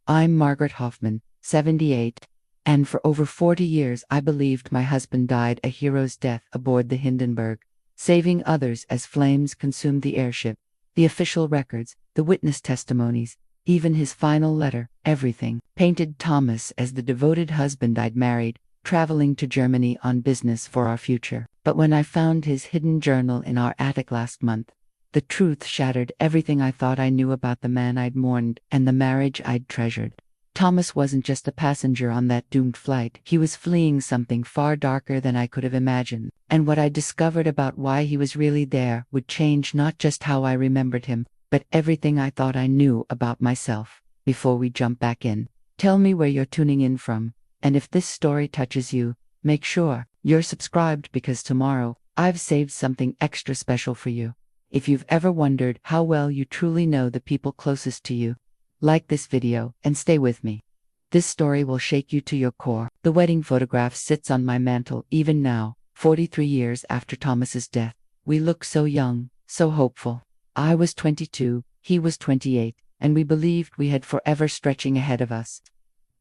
I'm Margaret Hoffman, 78, and for over 40 years I believed my husband died a hero's death aboard the Hindenburg, saving others as flames consumed the airship. The official records, the witness testimonies, even his final letter, everything painted Thomas as the devoted husband I'd married, traveling to Germany on business for our future. But when I found his hidden journal in our attic last month, the truth shattered everything I thought I knew about the man I'd mourned and the marriage I'd treasured. Thomas wasn't just a passenger on that doomed flight. He was fleeing something far darker than I could have imagined. And what I discovered about why he was really there would change not just how I remembered him, but everything I thought I knew about myself. Before we jump back in, tell me where you're tuning in from, and if this story touches you, make sure you're subscribed because tomorrow, I've saved something extra special for you. If you've ever wondered how well you truly know the people closest to you, like this video and stay with me. This story will shake you to your core. The wedding photograph sits on my mantle even now, 43 years after Thomas's death. We look so young, so hopeful. I was 22, he was 28, and we believed we had forever stretching ahead of us.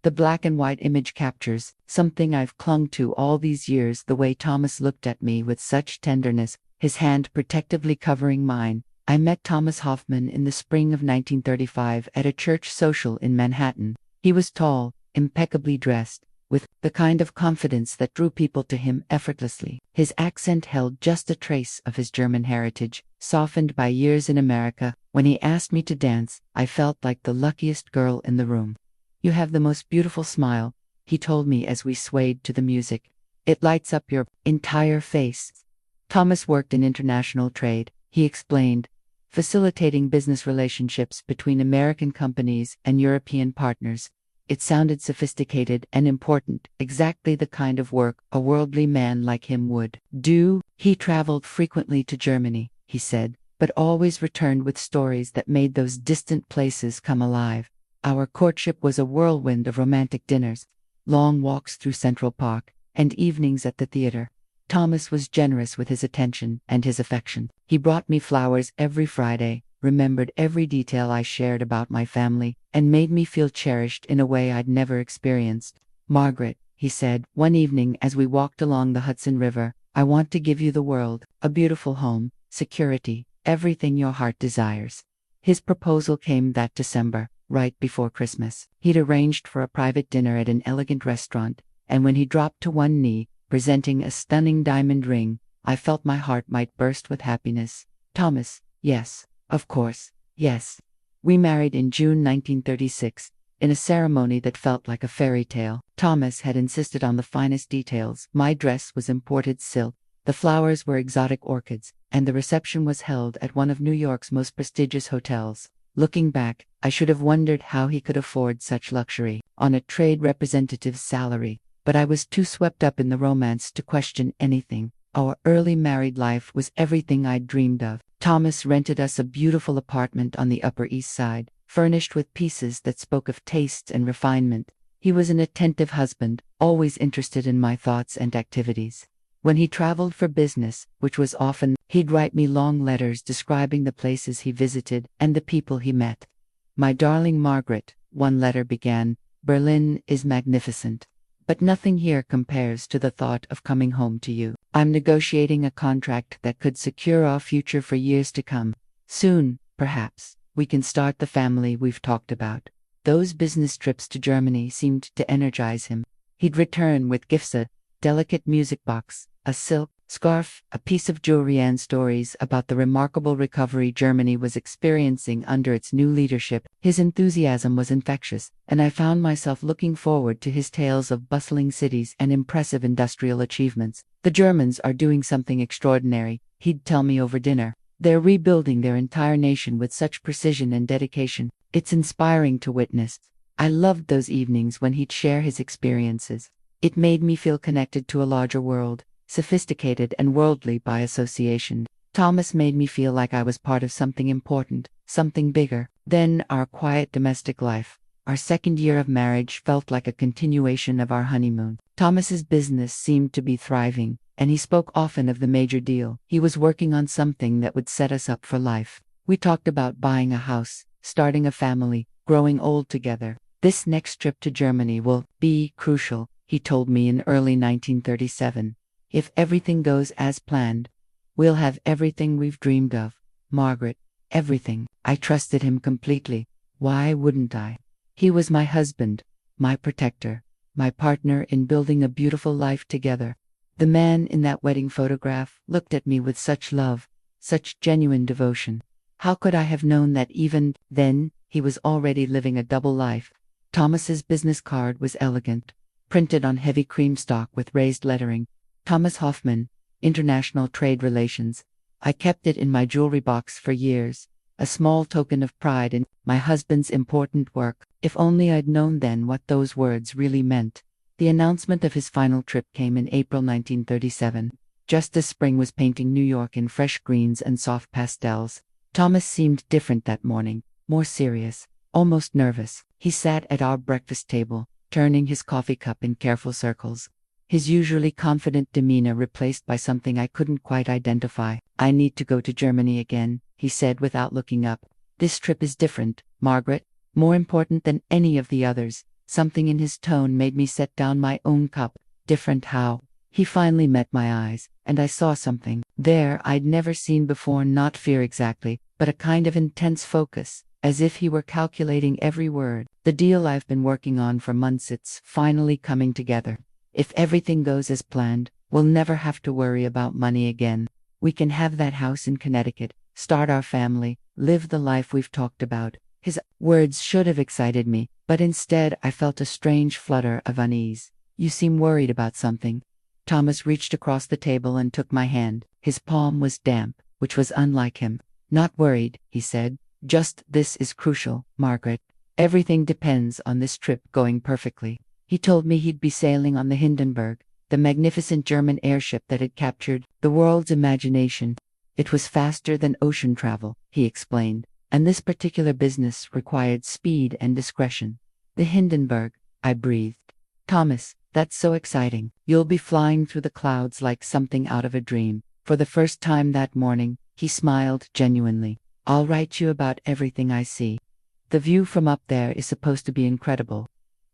The black and white image captures something I've clung to all these years, the way Thomas looked at me with such tenderness, his hand protectively covering mine. I met Thomas Hoffman in the spring of 1935 at a church social in Manhattan. He was tall, impeccably dressed, with the kind of confidence that drew people to him effortlessly. His accent held just a trace of his German heritage, softened by years in America. When he asked me to dance, I felt like the luckiest girl in the room. "You have the most beautiful smile," he told me as we swayed to the music. "It lights up your entire face." Thomas worked in international trade, he explained, facilitating business relationships between American companies and European partners. It sounded sophisticated and important, exactly the kind of work a worldly man like him would do. He traveled frequently to Germany, he said, but always returned with stories that made those distant places come alive. Our courtship was a whirlwind of romantic dinners, long walks through Central Park, and evenings at the theater. Thomas was generous with his attention and his affection. He brought me flowers every Friday, remembered every detail I shared about my family, and made me feel cherished in a way I'd never experienced. "Margaret," he said, one evening as we walked along the Hudson River, "I want to give you the world, a beautiful home, security, everything your heart desires." His proposal came that December, right before Christmas. He'd arranged for a private dinner at an elegant restaurant, and when he dropped to one knee, presenting a stunning diamond ring, I felt my heart might burst with happiness. "Thomas, yes, of course, yes." We married in June 1936, in a ceremony that felt like a fairy tale. Thomas had insisted on the finest details. My dress was imported silk, the flowers were exotic orchids, and the reception was held at one of New York's most prestigious hotels. Looking back, I should have wondered how he could afford such luxury on a trade representative's salary. But I was too swept up in the romance to question anything. Our early married life was everything I'd dreamed of. Thomas rented us a beautiful apartment on the Upper East Side, furnished with pieces that spoke of taste and refinement. He was an attentive husband, always interested in my thoughts and activities. When he traveled for business, which was often, he'd write me long letters describing the places he visited and the people he met. "My darling Margaret," one letter began, "Berlin is magnificent. But nothing here compares to the thought of coming home to you. I'm negotiating a contract that could secure our future for years to come. Soon, perhaps, we can start the family we've talked about." Those business trips to Germany seemed to energize him. He'd return with gifts, a delicate music box, a silk scarf, a piece of jewelry, and stories about the remarkable recovery Germany was experiencing under its new leadership. His enthusiasm was infectious, and I found myself looking forward to his tales of bustling cities and impressive industrial achievements. "The Germans are doing something extraordinary," he'd tell me over dinner. "They're rebuilding their entire nation with such precision and dedication. It's inspiring to witness." I loved those evenings when he'd share his experiences. It made me feel connected to a larger world, sophisticated and worldly by association. Thomas made me feel like I was part of something important, something bigger. Then our quiet domestic life. Our second year of marriage felt like a continuation of our honeymoon. Thomas's business seemed to be thriving, and he spoke often of the major deal. He was working on something that would set us up for life. We talked about buying a house, starting a family, growing old together. This next trip to Germany will be crucial, he told me in early 1937. If everything goes as planned, we'll have everything we've dreamed of, Margaret, everything. I trusted him completely. Why wouldn't I? He was my husband, my protector, my partner in building a beautiful life together. The man in that wedding photograph looked at me with such love, such genuine devotion. How could I have known that even then he was already living a double life? Thomas's business card was elegant, printed on heavy cream stock with raised lettering. Thomas Hoffman, International Trade Relations. I kept it in my jewelry box for years, a small token of pride in my husband's important work. If only I'd known then what those words really meant. The announcement of his final trip came in April 1937, just as spring was painting New York in fresh greens and soft pastels. Thomas seemed different that morning, more serious, almost nervous. He sat at our breakfast table, turning his coffee cup in careful circles, his usually confident demeanor replaced by something I couldn't quite identify. I need to go to Germany again, he said without looking up. This trip is different, Margaret, more important than any of the others. Something in his tone made me set down my own cup. Different how? He finally met my eyes, and I saw something there I'd never seen before, not fear exactly, but a kind of intense focus, as if he were calculating every word. The deal I've been working on for months, it's finally coming together. If everything goes as planned, we'll never have to worry about money again. We can have that house in Connecticut, start our family, live the life we've talked about. His words should have excited me, but instead I felt a strange flutter of unease. You seem worried about something. Thomas reached across the table and took my hand. His palm was damp, which was unlike him. Not worried, he said. Just this is crucial, Margaret. Everything depends on this trip going perfectly. He told me he'd be sailing on the Hindenburg, the magnificent German airship that had captured the world's imagination. It was faster than ocean travel, he explained, and this particular business required speed and discretion. The Hindenburg, I breathed. Thomas, that's so exciting. You'll be flying through the clouds like something out of a dream. For the first time that morning, he smiled genuinely. I'll write you about everything I see. The view from up there is supposed to be incredible.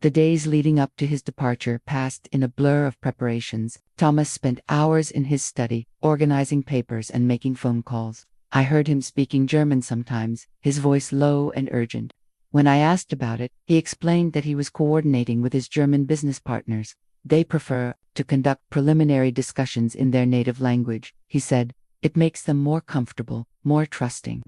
The days leading up to his departure passed in a blur of preparations. Thomas spent hours in his study, organizing papers and making phone calls. I heard him speaking German sometimes, his voice low and urgent. When I asked about it, he explained that he was coordinating with his German business partners. They prefer to conduct preliminary discussions in their native language, he said. It makes them more comfortable, more trusting.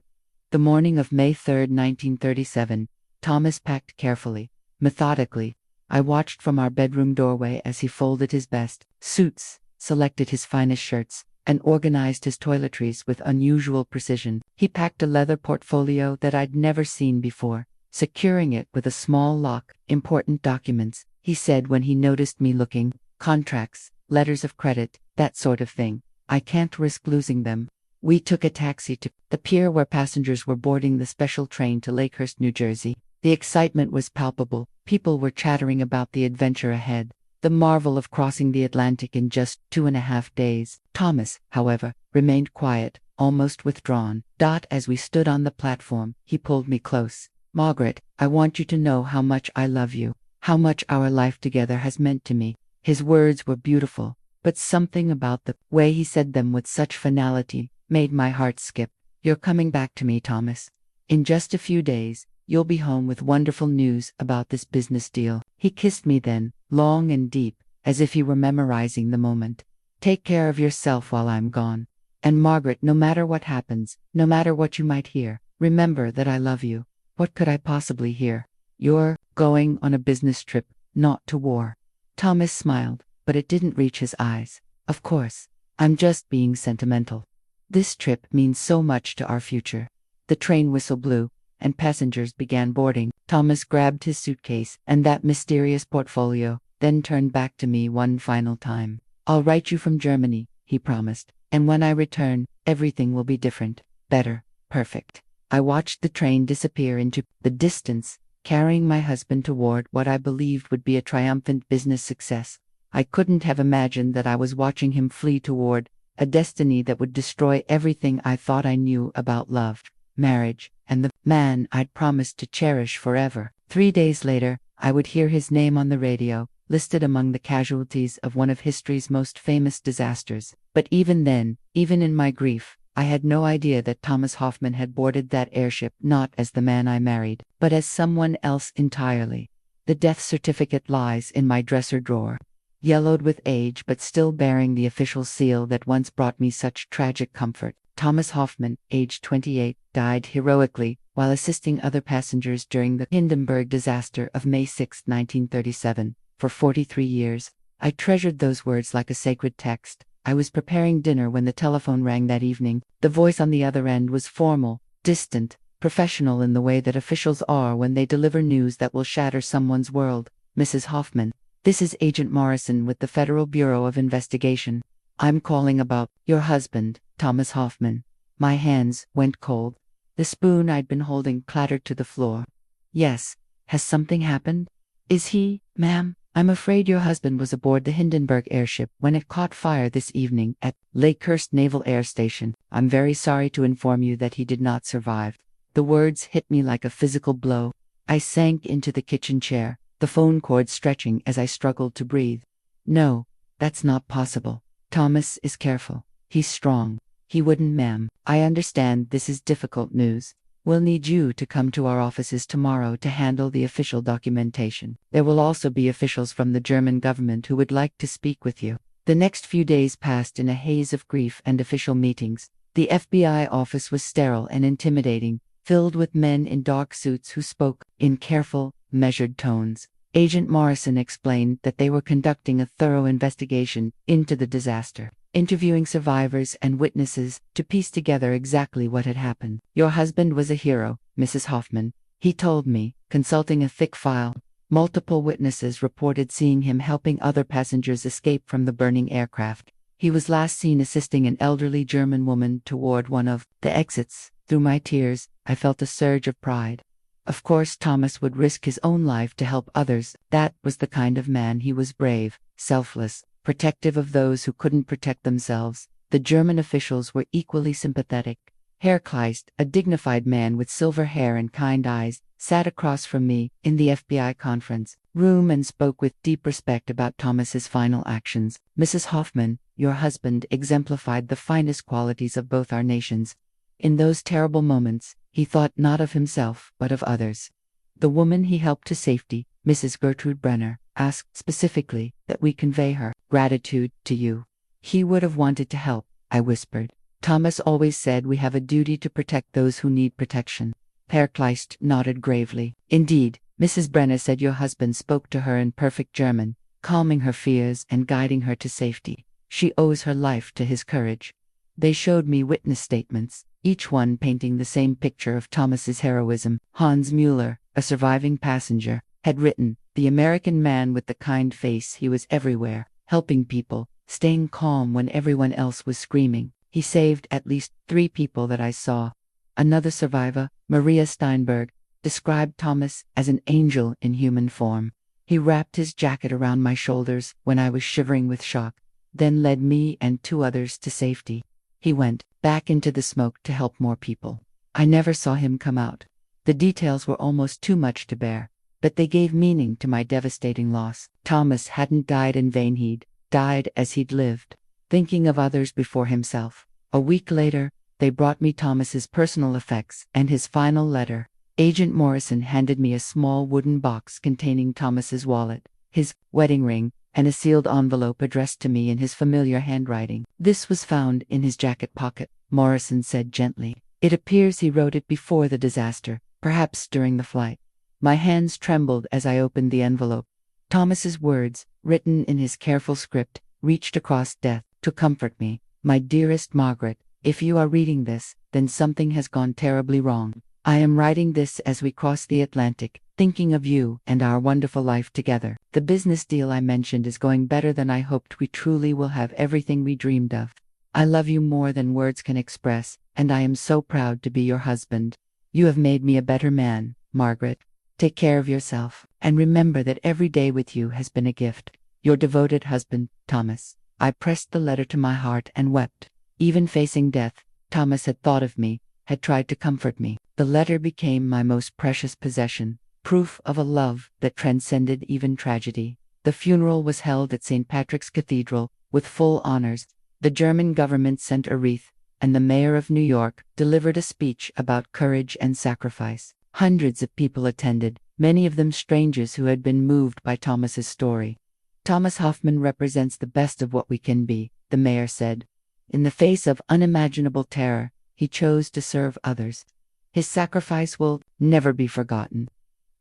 The morning of May 3, 1937, Thomas packed carefully, methodically. I watched from our bedroom doorway as he folded his best suits, selected his finest shirts, and organized his toiletries with unusual precision. He packed a leather portfolio that I'd never seen before, securing it with a small lock. Important documents, he said when he noticed me looking, contracts, letters of credit, that sort of thing. I can't risk losing them. We took a taxi to the pier where passengers were boarding the special train to Lakehurst, New Jersey. The excitement was palpable. People were chattering about the adventure ahead, the marvel of crossing the Atlantic in just 2.5 days. Thomas, however, remained quiet, almost withdrawn. As we stood on the platform, he pulled me close. Margaret, I want you to know how much I love you, how much our life together has meant to me. His words were beautiful, but something about the way he said them with such finality made my heart skip. You're coming back to me, Thomas. In just a few days, you'll be home with wonderful news about this business deal. He kissed me then, long and deep, as if he were memorizing the moment. Take care of yourself while I'm gone. And Margaret, no matter what happens, no matter what you might hear, remember that I love you. What could I possibly hear? You're going on a business trip, not to war. Thomas smiled, but it didn't reach his eyes. Of course, I'm just being sentimental. This trip means so much to our future. The train whistle blew, and passengers began boarding. Thomas grabbed his suitcase and that mysterious portfolio, then turned back to me one final time. I'll write you from Germany, he promised, and when I return, everything will be different, better, perfect. I watched the train disappear into the distance, carrying my husband toward what I believed would be a triumphant business success. I couldn't have imagined that I was watching him flee toward a destiny that would destroy everything I thought I knew about love, marriage, and the man I'd promised to cherish forever. 3 days later, I would hear his name on the radio, listed among the casualties of one of history's most famous disasters. But even then, even in my grief, I had no idea that Thomas Hoffman had boarded that airship not as the man I married, but as someone else entirely. The death certificate lies in my dresser drawer, yellowed with age but still bearing the official seal that once brought me such tragic comfort. Thomas Hoffman, aged 28, died heroically while assisting other passengers during the Hindenburg disaster of May 6, 1937. For 43 years, I treasured those words like a sacred text. I was preparing dinner when the telephone rang that evening. The voice on the other end was formal, distant, professional in the way that officials are when they deliver news that will shatter someone's world. "Mrs. Hoffman, this is Agent Morrison with the Federal Bureau of Investigation. I'm calling about your husband, Thomas Hoffman." My hands went cold. The spoon I'd been holding clattered to the floor. "Yes, has something happened? Is he, ma'am?" "I'm afraid your husband was aboard the Hindenburg airship when it caught fire this evening at Lakehurst Naval Air Station. I'm very sorry to inform you that he did not survive." The words hit me like a physical blow. I sank into the kitchen chair, the phone cord stretching as I struggled to breathe. "No, that's not possible. Thomas is careful. He's strong. He wouldn't, ma'am. I understand this is difficult news. We'll need you to come to our offices tomorrow to handle the official documentation. There will also be officials from the German government who would like to speak with you." The next few days passed in a haze of grief and official meetings. The FBI office was sterile and intimidating, filled with men in dark suits who spoke in careful, measured tones. Agent Morrison explained that they were conducting a thorough investigation into the disaster, interviewing survivors and witnesses to piece together exactly what had happened. "Your husband was a hero, Mrs. Hoffman," he told me, consulting a thick file. Multiple witnesses reported seeing him helping other passengers escape from the burning aircraft. He was last seen assisting an elderly German woman toward one of the exits. Through my tears, I felt a surge of pride. Of course, Thomas would risk his own life to help others. That was the kind of man he was: brave, selfless, protective of those who couldn't protect themselves. The German officials were equally sympathetic. Herr Kleist, a dignified man with silver hair and kind eyes, sat across from me in the FBI conference room and spoke with deep respect about Thomas's final actions. "Mrs. Hoffman, your husband exemplified the finest qualities of both our nations. In those terrible moments, he thought not of himself but of others. The woman he helped to safety, Mrs. Gertrude Brenner, asked specifically that we convey her gratitude to you." "He would have wanted to help," I whispered. "Thomas always said we have a duty to protect those who need protection." Herr Kleist nodded gravely. "Indeed, Mrs. Brenner said your husband spoke to her in perfect German, calming her fears and guiding her to safety. She owes her life to his courage." They showed me witness statements, each one painting the same picture of Thomas's heroism. Hans Mueller, a surviving passenger, had written, "The American man with the kind face. He was everywhere, helping people, staying calm when everyone else was screaming. He saved at least 3 people that I saw." Another survivor, Maria Steinberg, described Thomas as an angel in human form. "He wrapped his jacket around my shoulders when I was shivering with shock, then led me and 2 others to safety. He went back into the smoke to help more people. I never saw him come out." The details were almost too much to bear, but they gave meaning to my devastating loss. Thomas hadn't died in vain. He'd died as he'd lived, thinking of others before himself. A week later, they brought me Thomas's personal effects and his final letter. Agent Morrison handed me a small wooden box containing Thomas's wallet, his wedding ring, and a sealed envelope addressed to me in his familiar handwriting. "This was found in his jacket pocket," Morrison said gently. "It appears he wrote it before the disaster, perhaps during the flight." My hands trembled as I opened the envelope. Thomas's words, written in his careful script, reached across death to comfort me. "My dearest Margaret, if you are reading this, then something has gone terribly wrong. I am writing this as we cross the Atlantic, thinking of you and our wonderful life together. The business deal I mentioned is going better than I hoped. We truly will have everything we dreamed of. I love you more than words can express, and I am so proud to be your husband. You have made me a better man, Margaret. Take care of yourself, and remember that every day with you has been a gift. Your devoted husband, Thomas." I pressed the letter to my heart and wept. Even facing death, Thomas had thought of me, had tried to comfort me. The letter became my most precious possession. proof of a love that transcended even tragedy. The funeral was held at St. Patrick's Cathedral, with full honors. The German government sent a wreath, and the mayor of New York delivered a speech about courage and sacrifice. Hundreds of people attended, many of them strangers who had been moved by Thomas's story. Thomas Hoffman represents the best of what we can be, the mayor said. In the face of unimaginable terror, he chose to serve others. His sacrifice will never be forgotten.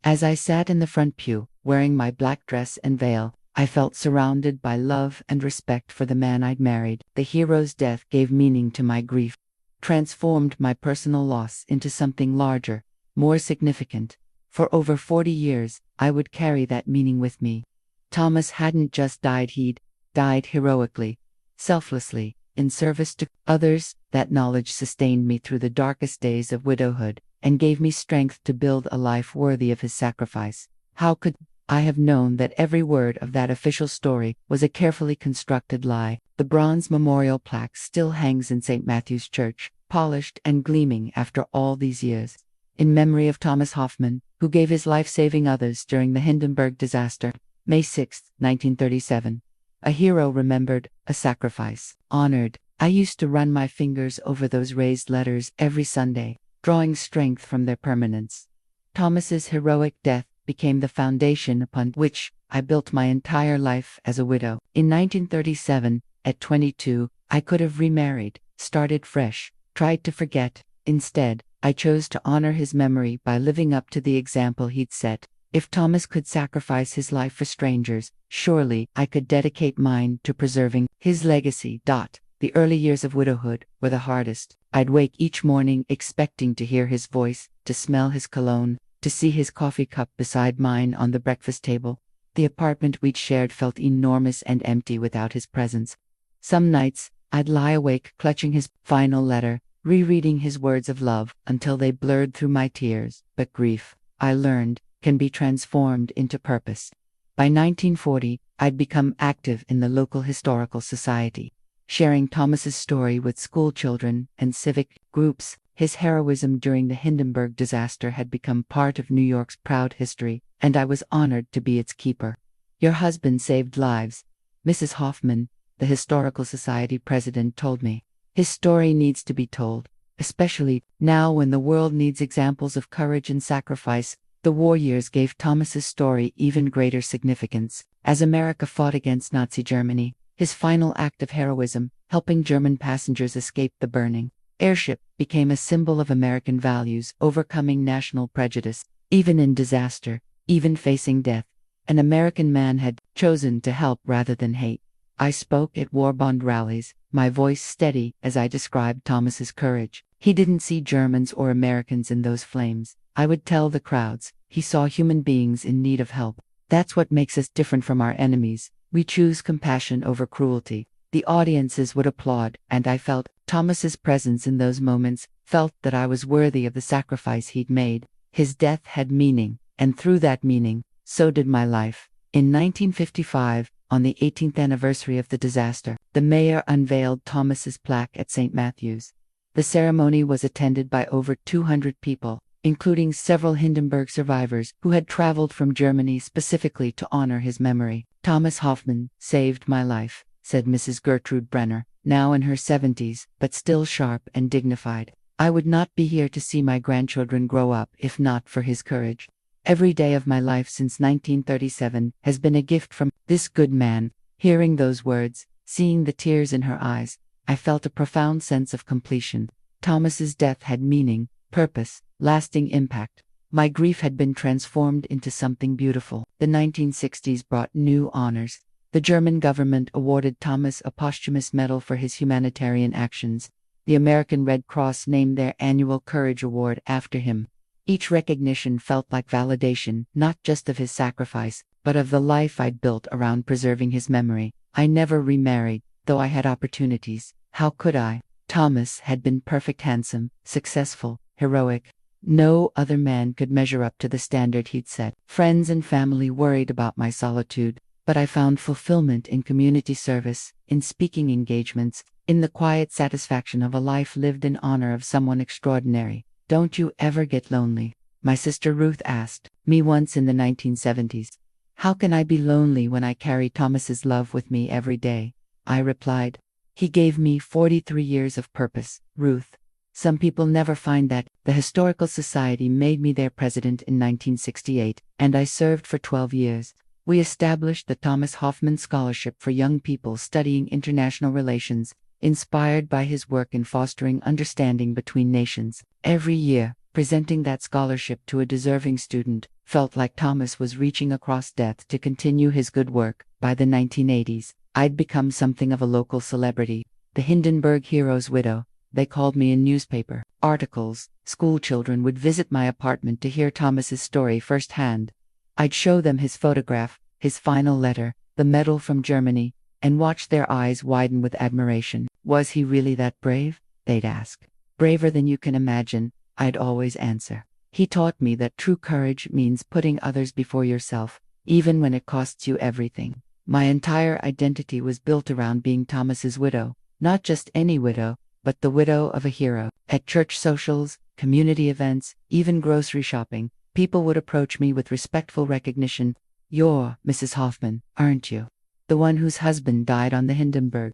As I sat in the front pew, wearing my black dress and veil, I felt surrounded by love and respect for the man I'd married. The hero's death gave meaning to my grief, transformed my personal loss into something larger, more significant. For over 40 years, I would carry that meaning with me. Thomas hadn't just died, he'd died heroically, selflessly, in service to others. That knowledge sustained me through the darkest days of widowhood, and gave me strength to build a life worthy of his sacrifice. How could I have known that every word of that official story was a carefully constructed lie? The bronze memorial plaque still hangs in St. Matthew's Church, polished and gleaming after all these years, in memory of Thomas Hoffman, who gave his life saving others during the Hindenburg disaster, May 6, 1937. A hero remembered, a sacrifice honored. I used to run my fingers over those raised letters every Sunday, drawing strength from their permanence. Thomas's heroic death became the foundation upon which I built my entire life as a widow. In 1937, at 22, I could have remarried, started fresh, tried to forget. Instead, I chose to honor his memory by living up to the example he'd set. If Thomas could sacrifice his life for strangers, surely I could dedicate mine to preserving his legacy. The early years of widowhood were the hardest. I'd wake each morning expecting to hear his voice, to smell his cologne, to see his coffee cup beside mine on the breakfast table. The apartment we'd shared felt enormous and empty without his presence. Some nights, I'd lie awake clutching his final letter, rereading his words of love until they blurred through my tears. But grief, I learned, can be transformed into purpose. By 1940, I'd become active in the local historical society, sharing Thomas's story with schoolchildren and civic groups. His heroism during the Hindenburg disaster had become part of New York's proud history, and I was honored to be its keeper. Your husband saved lives, Mrs. Hoffman, the Historical Society president told me. His story needs to be told, especially now when the world needs examples of courage and sacrifice. The war years gave Thomas's story even greater significance. As America fought against Nazi Germany, his final act of heroism, helping German passengers escape the burning airship, became a symbol of American values, overcoming national prejudice. Even in disaster, even facing death, an American man had chosen to help rather than hate. I spoke at war bond rallies, my voice steady as I described Thomas's courage. He didn't see Germans or Americans in those flames. I would tell the crowds, he saw human beings in need of help. That's what makes us different from our enemies. We choose compassion over cruelty. The audiences would applaud, and I felt Thomas's presence in those moments, felt that I was worthy of the sacrifice he'd made. His death had meaning, and through that meaning, so did my life. In 1955, on the 18th anniversary of the disaster, the mayor unveiled Thomas's plaque at St. Matthew's. The ceremony was attended by over 200 people, including several Hindenburg survivors who had traveled from Germany specifically to honor his memory. Thomas Hoffman saved my life, said Mrs. Gertrude Brenner, now in her 70s, but still sharp and dignified. I would not be here to see my grandchildren grow up if not for his courage. Every day of my life since 1937 has been a gift from this good man. Hearing those words, seeing the tears in her eyes, I felt a profound sense of completion. Thomas's death had meaning, purpose, lasting impact. My grief had been transformed into something beautiful. The 1960s brought new honors. The German government awarded Thomas a posthumous medal for his humanitarian actions. The American Red Cross named their annual Courage Award after him. Each recognition felt like validation, not just of his sacrifice, but of the life I'd built around preserving his memory. I never remarried, though I had opportunities. How could I? Thomas had been perfect, handsome, successful, heroic. No other man could measure up to the standard he'd set. Friends and family worried about my solitude, but I found fulfillment in community service, in speaking engagements, in the quiet satisfaction of a life lived in honor of someone extraordinary. Don't you ever get lonely. My sister Ruth asked me once in the 1970s. How can I be lonely when I carry Thomas's love with me every day? I replied, he gave me 43 years of purpose, Ruth. Some people never find that. The Historical Society made me their president in 1968, and I served for 12 years. We established the Thomas Hoffman Scholarship for young people studying international relations, inspired by his work in fostering understanding between nations. Every year, presenting that scholarship to a deserving student felt like Thomas was reaching across death to continue his good work. By the 1980s, I'd become something of a local celebrity, the Hindenburg hero's widow. They called me in newspaper articles. School children would visit my apartment to hear Thomas's story firsthand. I'd show them his photograph, his final letter, the medal from Germany, and watch their eyes widen with admiration. Was he really that brave? They'd ask. Braver than you can imagine, I'd always answer. He taught me that true courage means putting others before yourself, even when it costs you everything. My entire identity was built around being Thomas's widow, not just any widow, but the widow of a hero. At church socials, community events, even grocery shopping, people would approach me with respectful recognition. You're Mrs. Hoffman, aren't you? The one whose husband died on the Hindenburg.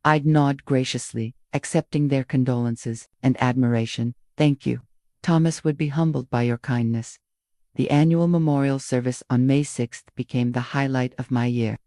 I'd nod graciously, accepting their condolences and admiration. Thank you. Thomas would be humbled by your kindness. The annual memorial service on May 6th became the highlight of my year.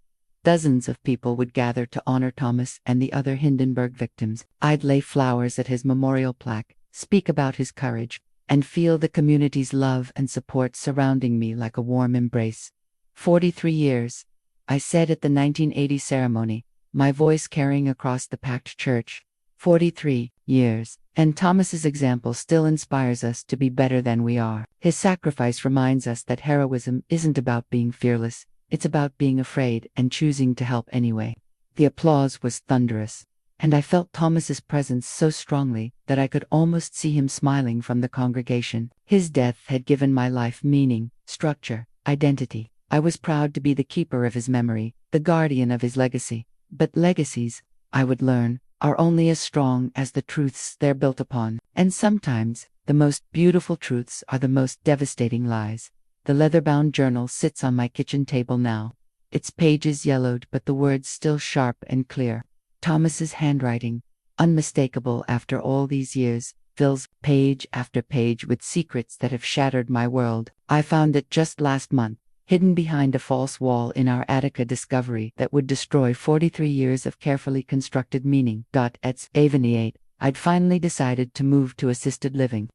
Dozens of people would gather to honor Thomas and the other Hindenburg victims. I'd lay flowers at his memorial plaque, speak about his courage, and feel the community's love and support surrounding me like a warm embrace. 43 years, I said at the 1980 ceremony, my voice carrying across the packed church. 43 years, and Thomas's example still inspires us to be better than we are. His sacrifice reminds us that heroism isn't about being fearless, it's about being afraid and choosing to help anyway. The applause was thunderous, and I felt Thomas's presence so strongly that I could almost see him smiling from the congregation. His death had given my life meaning, structure, identity. I was proud to be the keeper of his memory, the guardian of his legacy. But legacies, I would learn, are only as strong as the truths they're built upon. And sometimes, the most beautiful truths are the most devastating lies. The leather-bound journal sits on my kitchen table now. Its pages yellowed, but the words still sharp and clear. Thomas's handwriting, unmistakable after all these years, fills page after page with secrets that have shattered my world. I found it just last month, hidden behind a false wall in our attic, a discovery that would destroy 43 years of carefully constructed meaning. At 78, I'd finally decided to move to assisted living.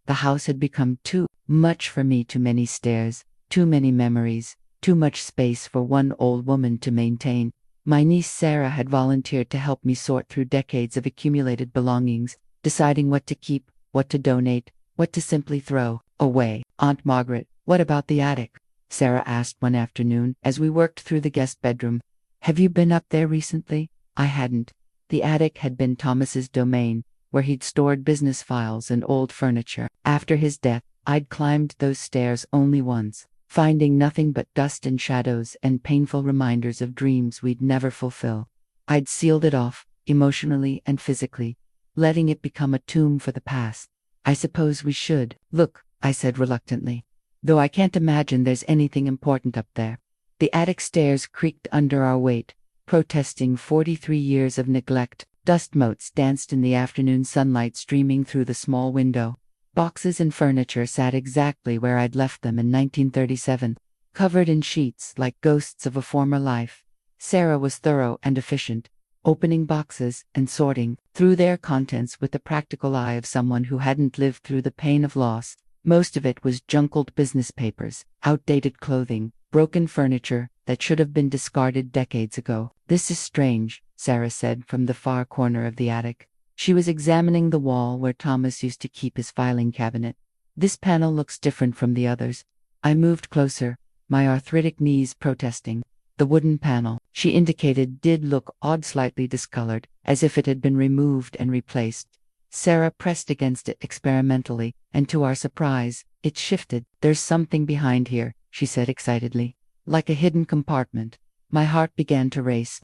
The house had become too much for me, too many stairs, too many memories, too much space for one old woman to maintain. My niece Sarah had volunteered to help me sort through decades of accumulated belongings, deciding what to keep, what to donate, what to simply throw away. Aunt Margaret, what about the attic? Sarah asked one afternoon as we worked through the guest bedroom. Have you been up there recently? I hadn't. The attic had been Thomas's domain, where he'd stored business files and old furniture. After his death, I'd climbed those stairs only once, finding nothing but dust and shadows and painful reminders of dreams we'd never fulfill. I'd sealed it off, emotionally and physically, letting it become a tomb for the past. I suppose we should. Look, I said reluctantly. Though I can't imagine there's anything important up there. The attic stairs creaked under our weight, protesting 43 years of neglect. Dust motes danced in the afternoon sunlight streaming through the small window. Boxes and furniture sat exactly where I'd left them in 1937, covered in sheets like ghosts of a former life. Sarah was thorough and efficient, opening boxes and sorting through their contents with the practical eye of someone who hadn't lived through the pain of loss. Most of it was junkled business papers, outdated clothing, broken furniture that should have been discarded decades ago. This is strange, Sarah said from the far corner of the attic. She was examining the wall where Thomas used to keep his filing cabinet. This panel looks different from the others. I moved closer, my arthritic knees protesting. The wooden panel, she indicated, did look odd, slightly discolored, as if it had been removed and replaced. Sarah pressed against it experimentally, and to our surprise, it shifted. There's something behind here, she said excitedly. Like a hidden compartment. My heart began to race.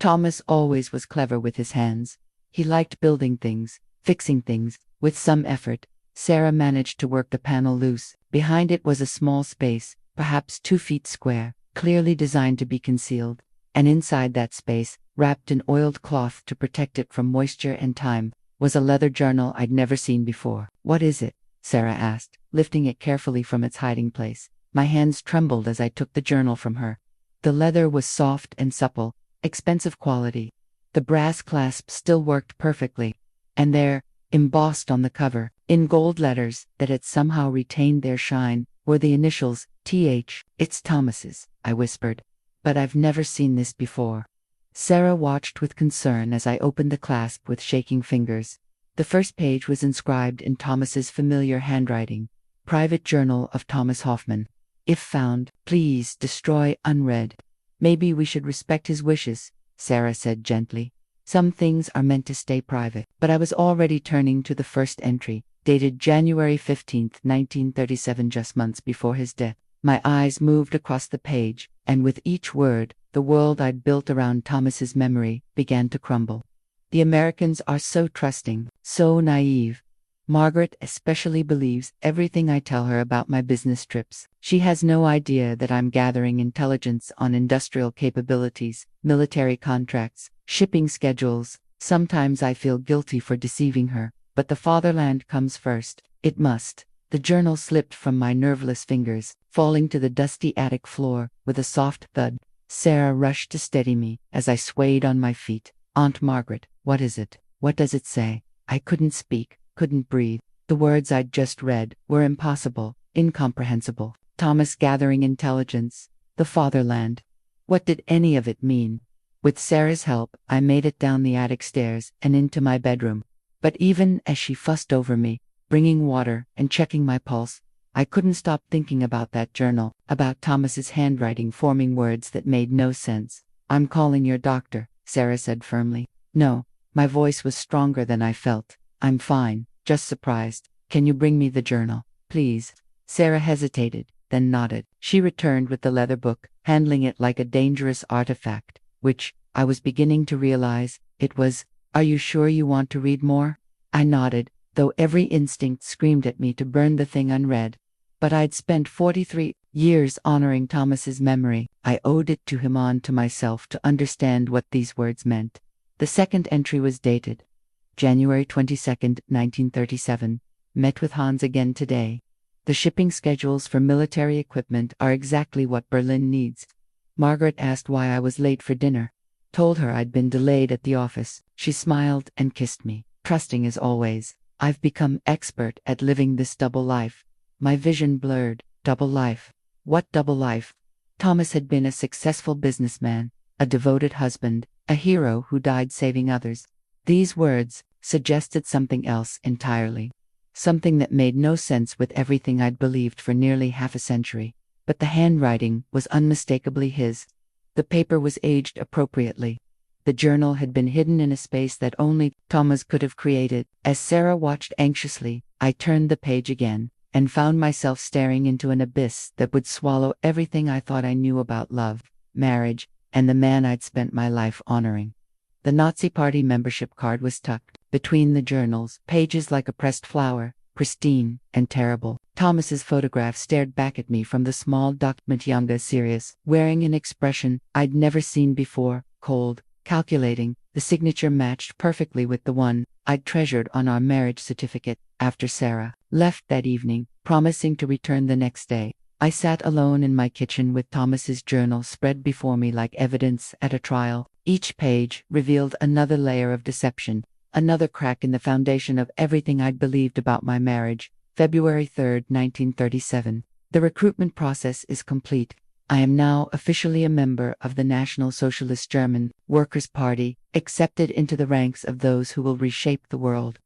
Thomas always was clever with his hands. He liked building things, fixing things, with some effort. Sarah managed to work the panel loose, Behind it was a small space, perhaps 2 feet square, clearly designed to be concealed, and inside that space, wrapped in oiled cloth to protect it from moisture and time, was a leather journal I'd never seen before. "What is it?" Sarah asked, lifting it carefully from its hiding place. My hands trembled as I took the journal from her. The leather was soft and supple, expensive quality. The brass clasp still worked perfectly, and there, embossed on the cover, in gold letters that had somehow retained their shine, were the initials, T.H. "It's Thomas's," I whispered. "But I've never seen this before." Sarah watched with concern as I opened the clasp with shaking fingers. The first page was inscribed in Thomas's familiar handwriting, "Private Journal of Thomas Hoffman. If found, please destroy unread." "Maybe we should respect his wishes," Sarah said gently. "Some things are meant to stay private." But I was already turning to the first entry, dated January 15, 1937, just months before his death. My eyes moved across the page, and with each word, the world I'd built around Thomas's memory began to crumble. "The Americans are so trusting, so naive. Margaret especially believes everything I tell her about my business trips. She has no idea that I'm gathering intelligence on industrial capabilities, military contracts, shipping schedules. Sometimes I feel guilty for deceiving her, but the fatherland comes first. It must." The journal slipped from my nerveless fingers, falling to the dusty attic floor with a soft thud. Sarah rushed to steady me as I swayed on my feet. "Aunt Margaret, what is it? What does it say?" I couldn't speak, couldn't breathe. The words I'd just read were impossible, incomprehensible. Thomas gathering intelligence, the fatherland. What did any of it mean? With Sarah's help, I made it down the attic stairs and into my bedroom. But even as she fussed over me, bringing water and checking my pulse, I couldn't stop thinking about that journal, about Thomas's handwriting forming words that made no sense. "I'm calling your doctor," Sarah said firmly. "No." My voice was stronger than I felt. "I'm fine, just surprised. Can you bring me the journal, please?" Sarah hesitated, then nodded. She returned with the leather book, handling it like a dangerous artifact, which, I was beginning to realize, it was. "Are you sure you want to read more?" I nodded, though every instinct screamed at me to burn the thing unread. But I'd spent 43 years honoring Thomas's memory. I owed it to him on to myself to understand what these words meant. The second entry was dated January 22, 1937. "Met with Hans again today. The shipping schedules for military equipment are exactly what Berlin needs. Margaret asked why I was late for dinner. Told her I'd been delayed at the office. She smiled and kissed me, trusting as always. I've become expert at living this double life." My vision blurred. Double life. What double life? Thomas had been a successful businessman, a devoted husband, a hero who died saving others. These words suggested something else entirely. Something that made no sense with everything I'd believed for nearly half a century. But the handwriting was unmistakably his. The paper was aged appropriately. The journal had been hidden in a space that only Thomas could have created. As Sarah watched anxiously, I turned the page again, and found myself staring into an abyss that would swallow everything I thought I knew about love, marriage, and the man I'd spent my life honoring. The Nazi Party membership card was tucked between the journals, pages like a pressed flower, pristine and terrible. Thomas's photograph stared back at me from the small document, younger, serious, wearing an expression I'd never seen before, cold, calculating. The signature matched perfectly with the one I'd treasured on our marriage certificate. After Sarah left that evening, promising to return the next day, I sat alone in my kitchen with Thomas's journal spread before me like evidence at a trial. Each page revealed another layer of deception, another crack in the foundation of everything I'd believed about my marriage. February 3, 1937. The recruitment process is complete. I am now officially a member of the National Socialist German Workers' Party, accepted into the ranks of those who will reshape the world.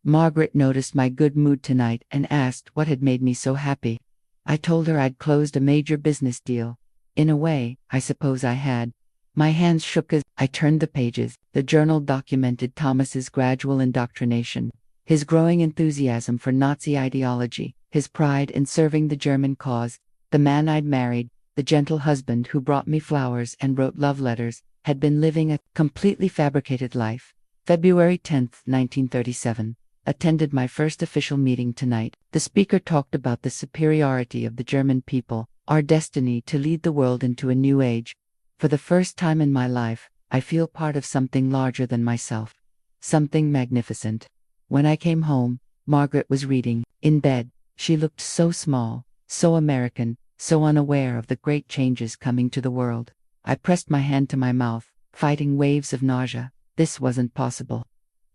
Margaret noticed my good mood tonight and asked what had made me so happy. I told her I'd closed a major business deal. In a way, I suppose I had. My hands shook as I turned the pages. The journal documented Thomas's gradual indoctrination, his growing enthusiasm for Nazi ideology, his pride in serving the German cause. The man I'd married, the gentle husband who brought me flowers and wrote love letters, had been living a completely fabricated life. February 10, 1937. attended my first official meeting tonight. The speaker talked about the superiority of the German people, our destiny to lead the world into a new age. For the first time in my life, I feel part of something larger than myself. Something magnificent. When I came home, Margaret was reading. In bed, she looked so small, so American, so unaware of the great changes coming to the world. I pressed my hand to my mouth, fighting waves of nausea. This wasn't possible.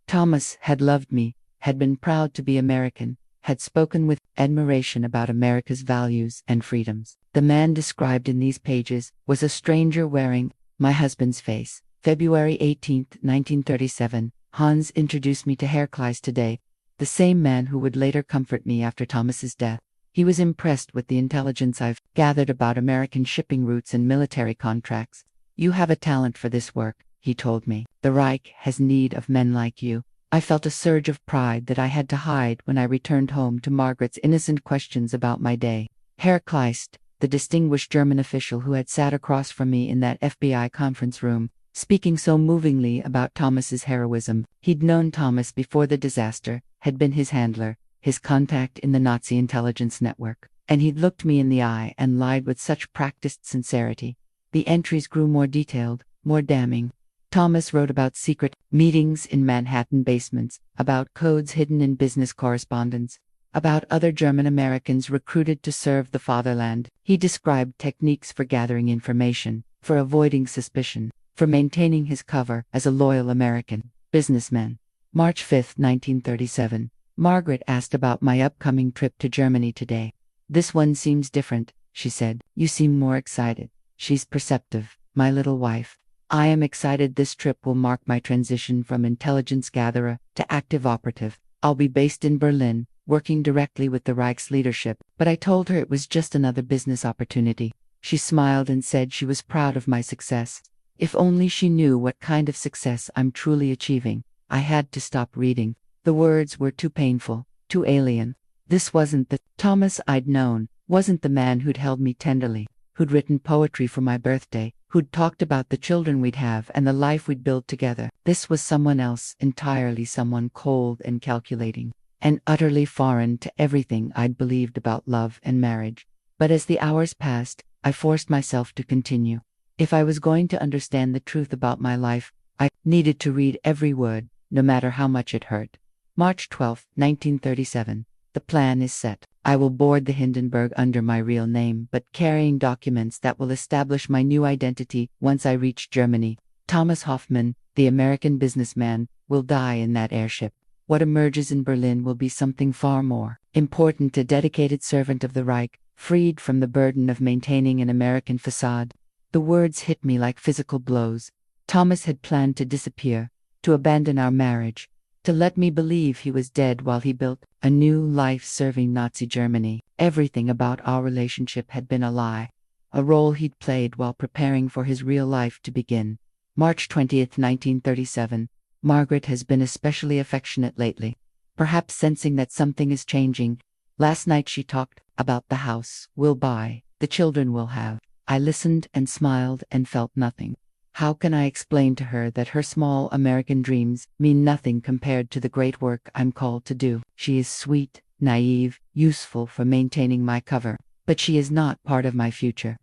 Thomas had loved me, had been proud to be American, had spoken with admiration about America's values and freedoms. The man described in these pages was a stranger wearing my husband's face. February 18, 1937, Hans introduced me to Herr Kleist today, the same man who would later comfort me after Thomas's death. He was impressed with the intelligence I've gathered about American shipping routes and military contracts. You have a talent for this work, he told me. The Reich has need of men like you. I felt a surge of pride that I had to hide when I returned home to Margaret's innocent questions about my day. Herr Kleist, the distinguished German official who had sat across from me in that FBI conference room, speaking so movingly about Thomas's heroism. He'd known Thomas before the disaster, had been his handler, his contact in the Nazi intelligence network, and he'd looked me in the eye and lied with such practiced sincerity. The entries grew more detailed, more damning. Thomas wrote about secret meetings in Manhattan basements, about codes hidden in business correspondence, about other German Americans recruited to serve the fatherland. He described techniques for gathering information, for avoiding suspicion, for maintaining his cover as a loyal American businessman. March 5, 1937. Margaret asked about my upcoming trip to Germany today. This one seems different, she said. You seem more excited. She's perceptive, my little wife. I am excited. This trip will mark my transition from intelligence gatherer to active operative. I'll be based in Berlin, working directly with the Reich's leadership, but I told her it was just another business opportunity. She smiled and said she was proud of my success. If only she knew what kind of success I'm truly achieving. I had to stop reading. The words were too painful, too alien. This wasn't the Thomas I'd known, wasn't the man who'd held me tenderly, who'd written poetry for my birthday, who'd talked about the children we'd have and the life we'd build together. This was someone else, entirely someone cold and calculating, and utterly foreign to everything I'd believed about love and marriage. But as the hours passed, I forced myself to continue. If I was going to understand the truth about my life, I needed to read every word, no matter how much it hurt. March 12, 1937. The plan is set. I will board the Hindenburg under my real name, but carrying documents that will establish my new identity once I reach Germany. Thomas Hoffman, the American businessman, will die in that airship. What emerges in Berlin will be something far more important, a dedicated servant of the Reich, freed from the burden of maintaining an American facade. The words hit me like physical blows. Thomas had planned to disappear, to abandon our marriage, to let me believe he was dead while he built a new life serving Nazi Germany. Everything about our relationship had been a lie, a role he'd played while preparing for his real life to begin. March 20, 1937. Margaret has been especially affectionate lately, perhaps sensing that something is changing. Last night she talked about the house we'll buy, the children we'll have. I listened and smiled and felt nothing. How can I explain to her that her small American dreams mean nothing compared to the great work I'm called to do? She is sweet, naive, useful for maintaining my cover, but she is not part of my future.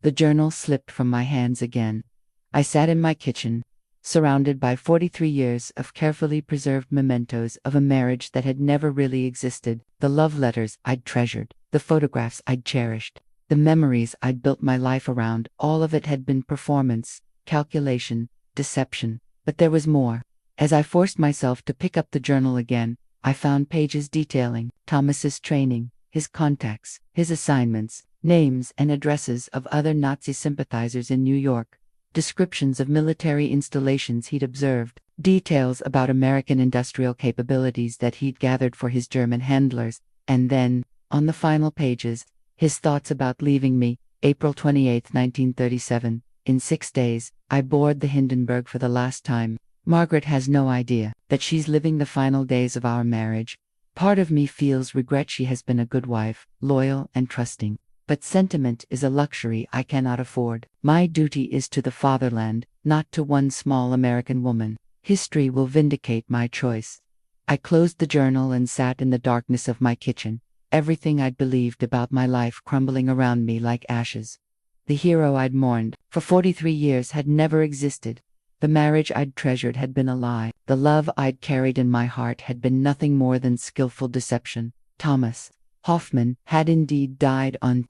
The journal slipped from my hands again. I sat in my kitchen, surrounded by 43 years of carefully preserved mementos of a marriage that had never really existed, the love letters I'd treasured, the photographs I'd cherished, the memories I'd built my life around. All of it had been performance, calculation, deception, but there was more. As I forced myself to pick up the journal again, I found pages detailing Thomas's training, his contacts, his assignments, names and addresses of other Nazi sympathizers in New York, descriptions of military installations he'd observed, details about American industrial capabilities that he'd gathered for his German handlers, and then, on the final pages, his thoughts about leaving me. April 28, 1937. In 6 days, I board the Hindenburg for the last time. Margaret has no idea that she's living the final days of our marriage. Part of me feels regret. She has been a good wife, loyal and trusting. But sentiment is a luxury I cannot afford. My duty is to the fatherland, not to one small American woman. History will vindicate my choice. I closed the journal and sat in the darkness of my kitchen, everything I'd believed about my life crumbling around me like ashes. The hero I'd mourned for 43 years had never existed. The marriage I'd treasured had been a lie. The love I'd carried in my heart had been nothing more than skillful deception. Thomas Hoffman had indeed died on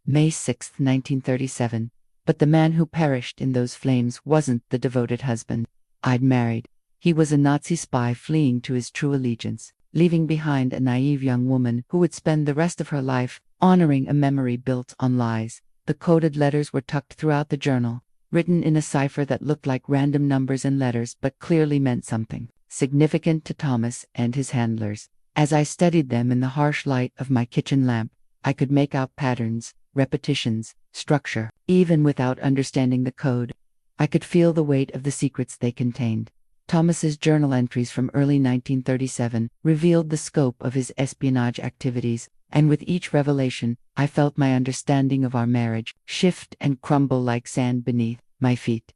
May 6, 1937, but the man who perished in those flames wasn't the devoted husband I'd married. He was a Nazi spy fleeing to his true allegiance, leaving behind a naive young woman who would spend the rest of her life honoring a memory built on lies. The coded letters were tucked throughout the journal, written in a cipher that looked like random numbers and letters but clearly meant something significant to Thomas and his handlers. As I studied them in the harsh light of my kitchen lamp, I could make out patterns, repetitions, structure. Even without understanding the code, I could feel the weight of the secrets they contained. Thomas's journal entries from early 1937 revealed the scope of his espionage activities, and with each revelation, I felt my understanding of our marriage shift and crumble like sand beneath my feet.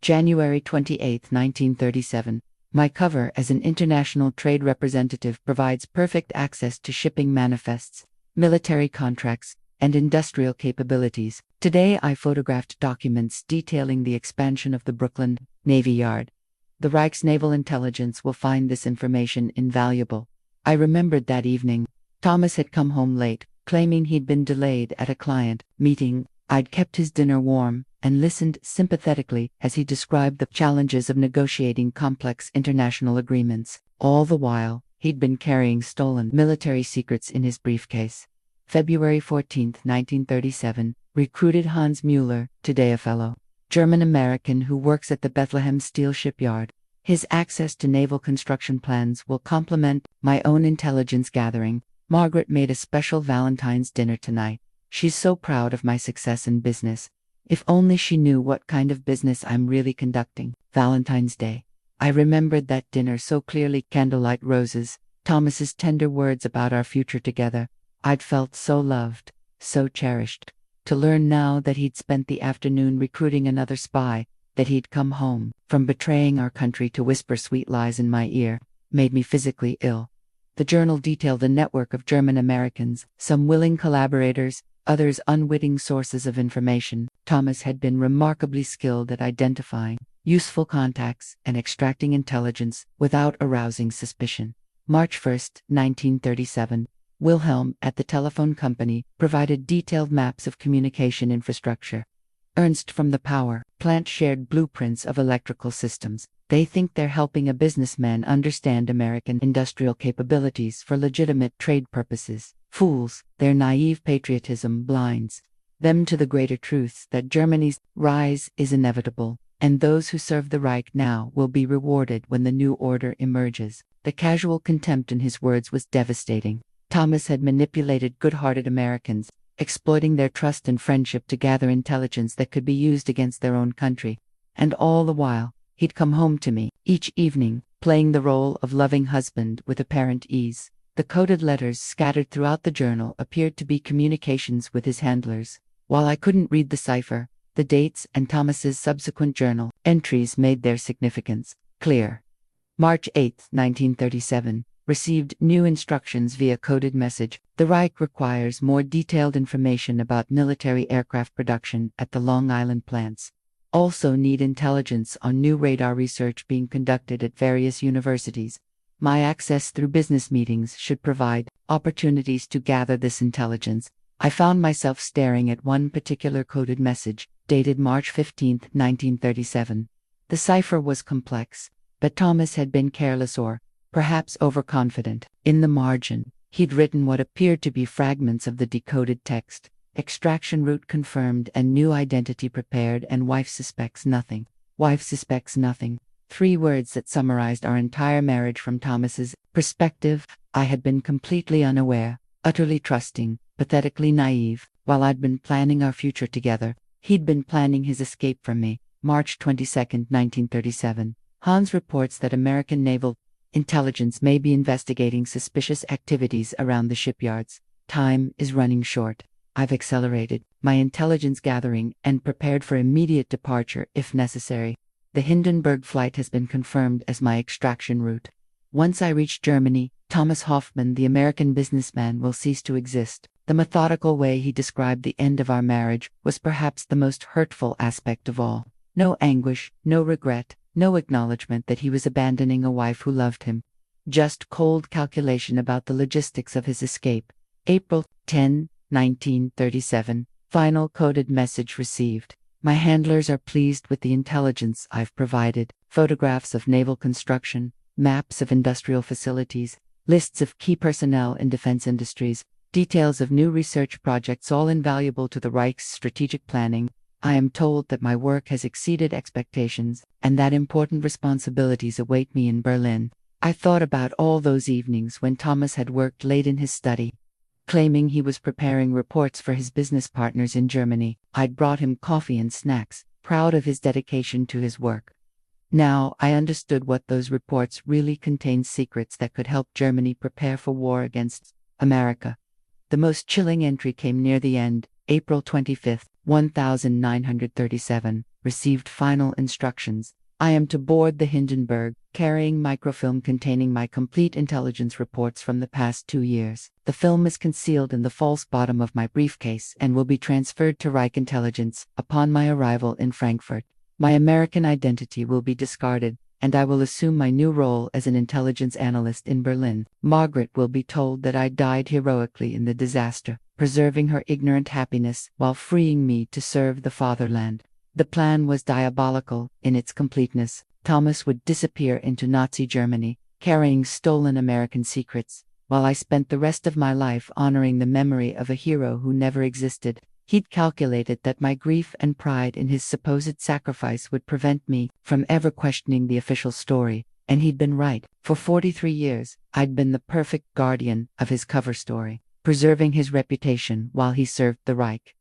January 28, 1937. My cover as an international trade representative provides perfect access to shipping manifests, military contracts, and industrial capabilities. Today I photographed documents detailing the expansion of the Brooklyn Navy Yard. The Reich's naval intelligence will find this information invaluable. I remembered that evening. Thomas had come home late, claiming he'd been delayed at a client meeting. I'd kept his dinner warm and listened sympathetically as he described the challenges of negotiating complex international agreements. All the while, he'd been carrying stolen military secrets in his briefcase. February 14, 1937, recruited Hans Müller, today a fellow German-American who works at the Bethlehem Steel Shipyard. His access to naval construction plans will complement my own intelligence gathering. Margaret made a special Valentine's dinner tonight. She's so proud of my success in business. If only she knew what kind of business I'm really conducting. Valentine's Day. I remembered that dinner so clearly. Candlelight roses, Thomas's tender words about our future together. I'd felt so loved, so cherished. To learn now that he'd spent the afternoon recruiting another spy, that he'd come home from betraying our country to whisper sweet lies in my ear, made me physically ill. The journal detailed a network of German Americans, some willing collaborators, others unwitting sources of information. Thomas had been remarkably skilled at identifying useful contacts and extracting intelligence without arousing suspicion. March 1, 1937. Wilhelm, at the telephone company, provided detailed maps of communication infrastructure. Ernst from the power plant shared blueprints of electrical systems. They think they're helping a businessman understand American industrial capabilities for legitimate trade purposes. Fools, their naive patriotism blinds them to the greater truths that Germany's rise is inevitable, and those who serve the Reich now will be rewarded when the new order emerges. The casual contempt in his words was devastating. Thomas had manipulated good-hearted Americans, exploiting their trust and friendship to gather intelligence that could be used against their own country. And all the while, he'd come home to me, each evening, playing the role of loving husband with apparent ease. The coded letters scattered throughout the journal appeared to be communications with his handlers. While I couldn't read the cipher, the dates and Thomas's subsequent journal entries made their significance clear. March 8, 1937. Received new instructions via coded message. The Reich requires more detailed information about military aircraft production at the Long Island plants. Also need intelligence on new radar research being conducted at various universities. My access through business meetings should provide opportunities to gather this intelligence. I found myself staring at one particular coded message, dated March 15, 1937. The cipher was complex, but Thomas had been careless or perhaps overconfident. In the margin, he'd written what appeared to be fragments of the decoded text. Extraction route confirmed and new identity prepared, and wife suspects nothing. Wife suspects nothing. 3 words that summarized our entire marriage from Thomas's perspective. I had been completely unaware, utterly trusting, pathetically naive. While I'd been planning our future together, he'd been planning his escape from me. March 22, 1937. Hans reports that American naval intelligence may be investigating suspicious activities around the shipyards. Time is running short. I've accelerated my intelligence gathering and prepared for immediate departure if necessary. The Hindenburg flight has been confirmed as my extraction route. Once I reach Germany, Thomas Hoffman, the American businessman, will cease to exist. The methodical way he described the end of our marriage was perhaps the most hurtful aspect of all. No anguish, no regret, no acknowledgement that he was abandoning a wife who loved him. Just cold calculation about the logistics of his escape. April 10, 1937. Final coded message received. My handlers are pleased with the intelligence I've provided. Photographs of naval construction, maps of industrial facilities, lists of key personnel in defense industries, details of new research projects, all invaluable to the Reich's strategic planning. I am told that my work has exceeded expectations, and that important responsibilities await me in Berlin. I thought about all those evenings when Thomas had worked late in his study, claiming he was preparing reports for his business partners in Germany. I'd brought him coffee and snacks, proud of his dedication to his work. Now I understood what those reports really contained: secrets that could help Germany prepare for war against America. The most chilling entry came near the end. April 25, 1937. Received final instructions. I am to board the Hindenburg, carrying microfilm containing my complete intelligence reports from the past 2 years. The film is concealed in the false bottom of my briefcase and will be transferred to Reich Intelligence upon my arrival in Frankfurt. My American identity will be discarded, and I will assume my new role as an intelligence analyst in Berlin. Margaret will be told that I died heroically in the disaster, preserving her ignorant happiness while freeing me to serve the fatherland. The plan was diabolical in its completeness. Thomas would disappear into Nazi Germany, carrying stolen American secrets, while I spent the rest of my life honoring the memory of a hero who never existed. He'd calculated that my grief and pride in his supposed sacrifice would prevent me from ever questioning the official story, and he'd been right. For 43 years, I'd been the perfect guardian of his cover story, preserving his reputation while he served the Reich.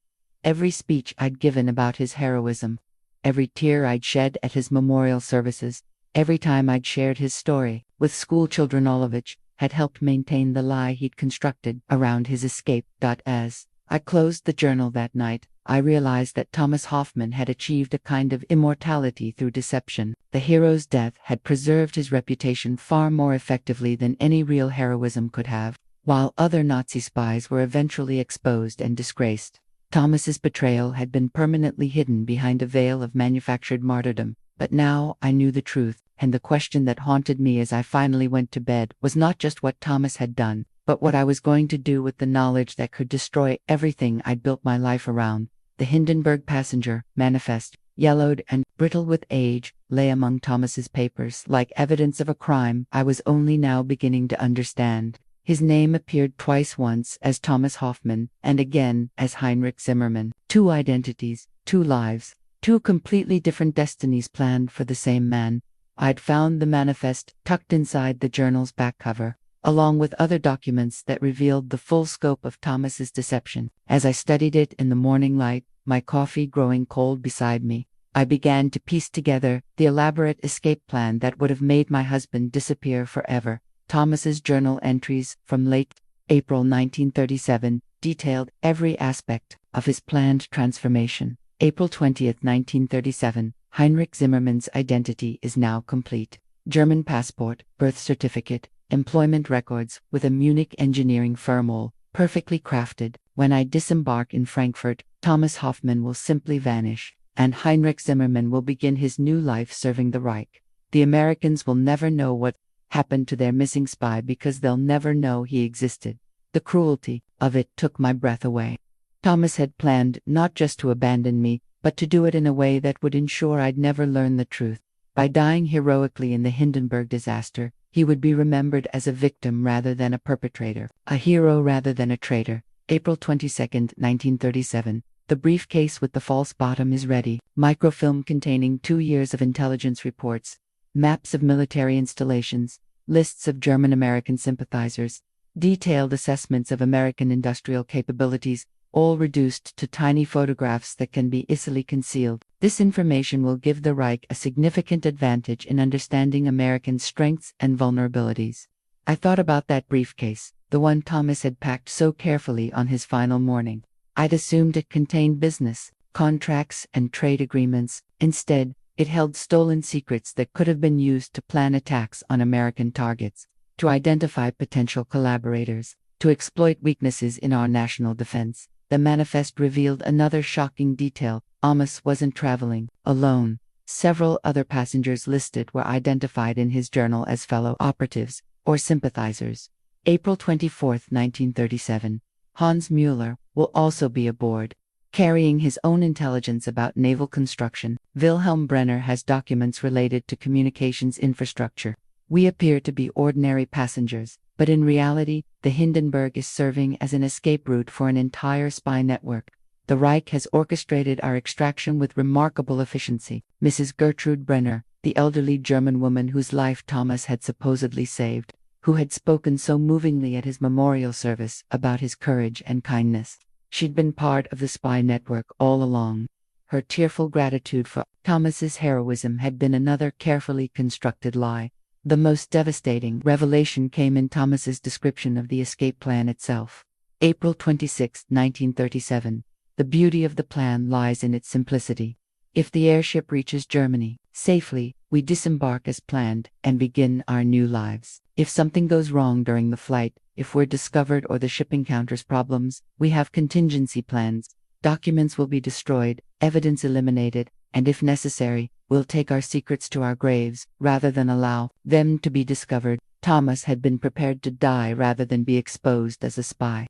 Every speech I'd given about his heroism, every tear I'd shed at his memorial services, every time I'd shared his story with schoolchildren, all of which had helped maintain the lie he'd constructed around his escape. As I closed the journal that night, I realized that Thomas Hoffman had achieved a kind of immortality through deception. The hero's death had preserved his reputation far more effectively than any real heroism could have. While other Nazi spies were eventually exposed and disgraced, Thomas's betrayal had been permanently hidden behind a veil of manufactured martyrdom. But now I knew the truth, and the question that haunted me as I finally went to bed was not just what Thomas had done, but what I was going to do with the knowledge that could destroy everything I'd built my life around. The Hindenburg passenger manifest, yellowed and brittle with age, lay among Thomas's papers like evidence of a crime I was only now beginning to understand. His name appeared twice, once as Thomas Hoffman and again as Heinrich Zimmermann. Two identities, two lives, two completely different destinies planned for the same man. I'd found the manifest tucked inside the journal's back cover, along with other documents that revealed the full scope of Thomas's deception. As I studied it in the morning light, my coffee growing cold beside me, I began to piece together the elaborate escape plan that would have made my husband disappear forever. Thomas's journal entries from late April 1937 detailed every aspect of his planned transformation. April 20, 1937, Heinrich Zimmermann's identity is now complete. German passport, birth certificate, employment records with a Munich engineering firm, all perfectly crafted. When I disembark in Frankfurt, Thomas Hoffman will simply vanish, and Heinrich Zimmermann will begin his new life serving the Reich. The Americans will never know what happened to their missing spy because they'll never know he existed. The cruelty of it took my breath away. Thomas had planned not just to abandon me, but to do it in a way that would ensure I'd never learn the truth. By dying heroically in the Hindenburg disaster, he would be remembered as a victim rather than a perpetrator, a hero rather than a traitor. April 22, 1937. The briefcase with the false bottom is ready. Microfilm containing 2 years of intelligence reports, maps of military installations, lists of German-American sympathizers, detailed assessments of American industrial capabilities, all reduced to tiny photographs that can be easily concealed. This information will give the Reich a significant advantage in understanding American strengths and vulnerabilities. I thought about that briefcase, the one Thomas had packed so carefully on his final morning. I'd assumed it contained business, contracts, and trade agreements. Instead, It held stolen secrets that could have been used to plan attacks on American targets, to identify potential collaborators, to exploit weaknesses in our national defense. The manifest revealed another shocking detail: Thomas wasn't traveling alone. Several other passengers listed were identified in his journal as fellow operatives or sympathizers. April 24, 1937. Hans Müller will also be aboard, carrying his own intelligence about naval construction. Wilhelm Brenner has documents related to communications infrastructure. We appear to be ordinary passengers, but in reality, the Hindenburg is serving as an escape route for an entire spy network. The Reich has orchestrated our extraction with remarkable efficiency. Mrs. Gertrude Brenner, the elderly German woman whose life Thomas had supposedly saved, who had spoken so movingly at his memorial service about his courage and kindness. She'd been part of the spy network all along. Her tearful gratitude for Thomas's heroism had been another carefully constructed lie. The most devastating revelation came in Thomas's description of the escape plan itself. April 26, 1937. The beauty of the plan lies in its simplicity. If the airship reaches Germany safely, we disembark as planned and begin our new lives. If something goes wrong during the flight, if we're discovered or the ship encounters problems, we have contingency plans. Documents will be destroyed, evidence eliminated, and if necessary, we'll take our secrets to our graves rather than allow them to be discovered. Thomas had been prepared to die rather than be exposed as a spy.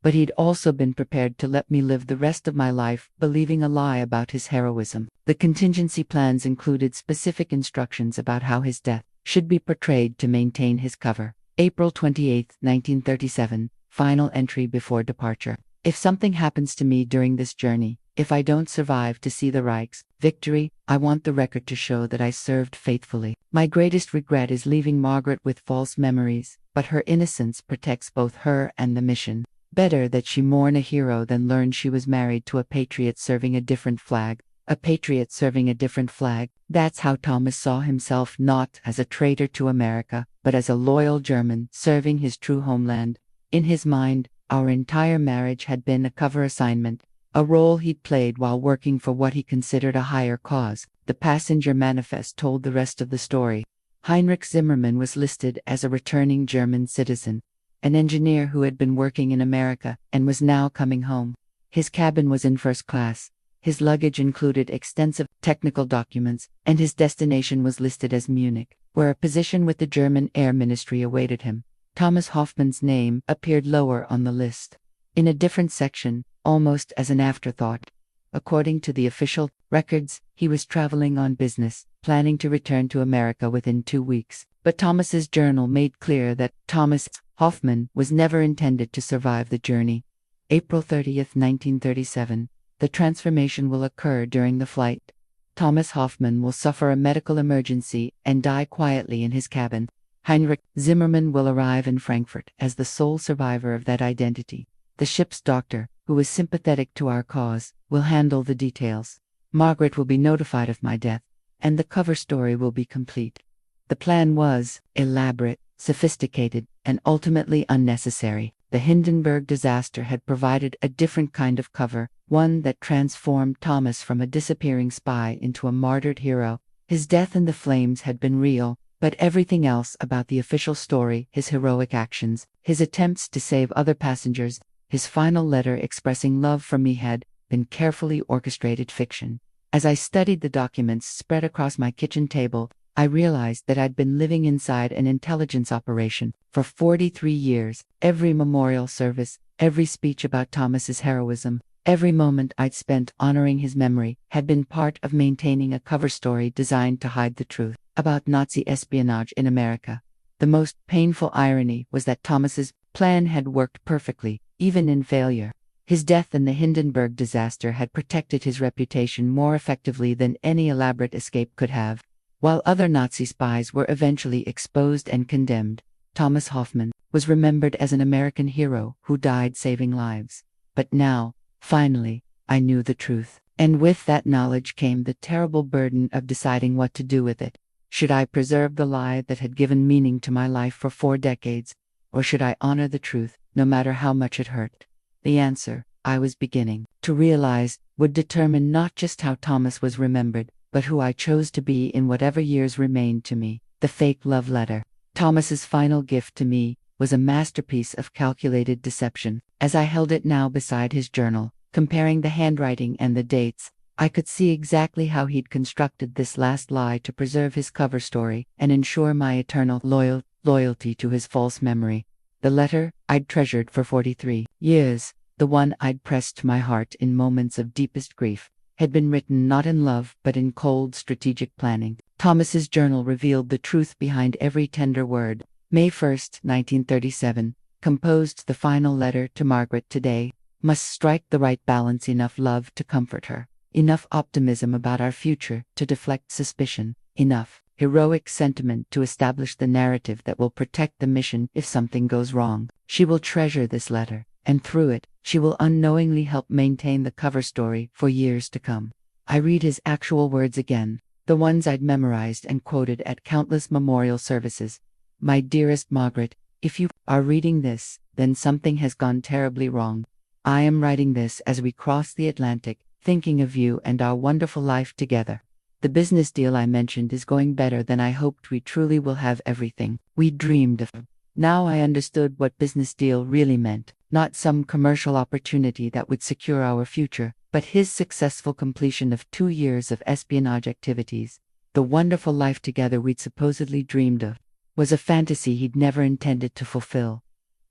But he'd also been prepared to let me live the rest of my life believing a lie about his heroism. The contingency plans included specific instructions about how his death should be portrayed to maintain his cover. April 28, 1937, final entry before departure. If something happens to me during this journey, if I don't survive to see the Reich's victory, I want the record to show that I served faithfully. My greatest regret is leaving Margaret with false memories, but her innocence protects both her and the mission. Better that she mourn a hero than learn she was married to a patriot serving a different flag. A patriot serving a different flag. That's how Thomas saw himself, not as a traitor to America, but as a loyal German serving his true homeland. In his mind, our entire marriage had been a cover assignment, a role he'd played while working for what he considered a higher cause. The passenger manifest told the rest of the story. Heinrich Zimmermann was listed as a returning German citizen, an engineer who had been working in America and was now coming home. His cabin was in first class. His luggage included extensive technical documents, and his destination was listed as Munich, where a position with the German Air Ministry awaited him. Thomas Hoffman's name appeared lower on the list, in a different section, almost as an afterthought. According to the official records, he was traveling on business, planning to return to America within 2 weeks. But Thomas's journal made clear that Thomas Hoffman was never intended to survive the journey. April 30, 1937. The transformation will occur during the flight. Thomas Hoffman will suffer a medical emergency and die quietly in his cabin. Heinrich Zimmermann will arrive in Frankfurt as the sole survivor of that identity. The ship's doctor, who is sympathetic to our cause, will handle the details. Margaret will be notified of my death, and the cover story will be complete. The plan was elaborate, sophisticated, and ultimately unnecessary. The Hindenburg disaster had provided a different kind of cover, one that transformed Thomas from a disappearing spy into a martyred hero. His death in the flames had been real, but everything else about the official story, his heroic actions, his attempts to save other passengers, his final letter expressing love for me, had been carefully orchestrated fiction. As I studied the documents spread across my kitchen table, I realized that I'd been living inside an intelligence operation for 43 years. Every memorial service, every speech about Thomas's heroism, every moment I'd spent honoring his memory had been part of maintaining a cover story designed to hide the truth about Nazi espionage in America. The most painful irony was that Thomas's plan had worked perfectly, even in failure. His death in the Hindenburg disaster had protected his reputation more effectively than any elaborate escape could have. While other Nazi spies were eventually exposed and condemned, Thomas Hoffman was remembered as an American hero who died saving lives. But now, finally, I knew the truth. And with that knowledge came the terrible burden of deciding what to do with it. Should I preserve the lie that had given meaning to my life for 4 decades, or should I honor the truth, no matter how much it hurt? The answer, I was beginning to realize, would determine not just how Thomas was remembered, but who I chose to be in whatever years remained to me. The fake love letter. Thomas's final gift to me was a masterpiece of calculated deception. As I held it now beside his journal, comparing the handwriting and the dates, I could see exactly how he'd constructed this last lie to preserve his cover story and ensure my eternal loyalty to his false memory. The letter I'd treasured for 43 years, the one I'd pressed to my heart in moments of deepest grief, had been written not in love but in cold strategic planning. Thomas's journal revealed the truth behind every tender word. May 1st, 1937, composed the final letter to Margaret today, must strike the right balance, enough love to comfort her, enough optimism about our future to deflect suspicion, enough heroic sentiment to establish the narrative that will protect the mission if something goes wrong. She will treasure this letter, and through it, she will unknowingly help maintain the cover story for years to come. I read his actual words again, the ones I'd memorized and quoted at countless memorial services. My dearest Margaret, if you are reading this, then something has gone terribly wrong. I am writing this as we cross the Atlantic, thinking of you and our wonderful life together. The business deal I mentioned is going better than I hoped. We truly will have everything we dreamed of. Now I understood what business deal really meant, not some commercial opportunity that would secure our future, but his successful completion of 2 years of espionage activities. The wonderful life together we'd supposedly dreamed of was a fantasy he'd never intended to fulfill.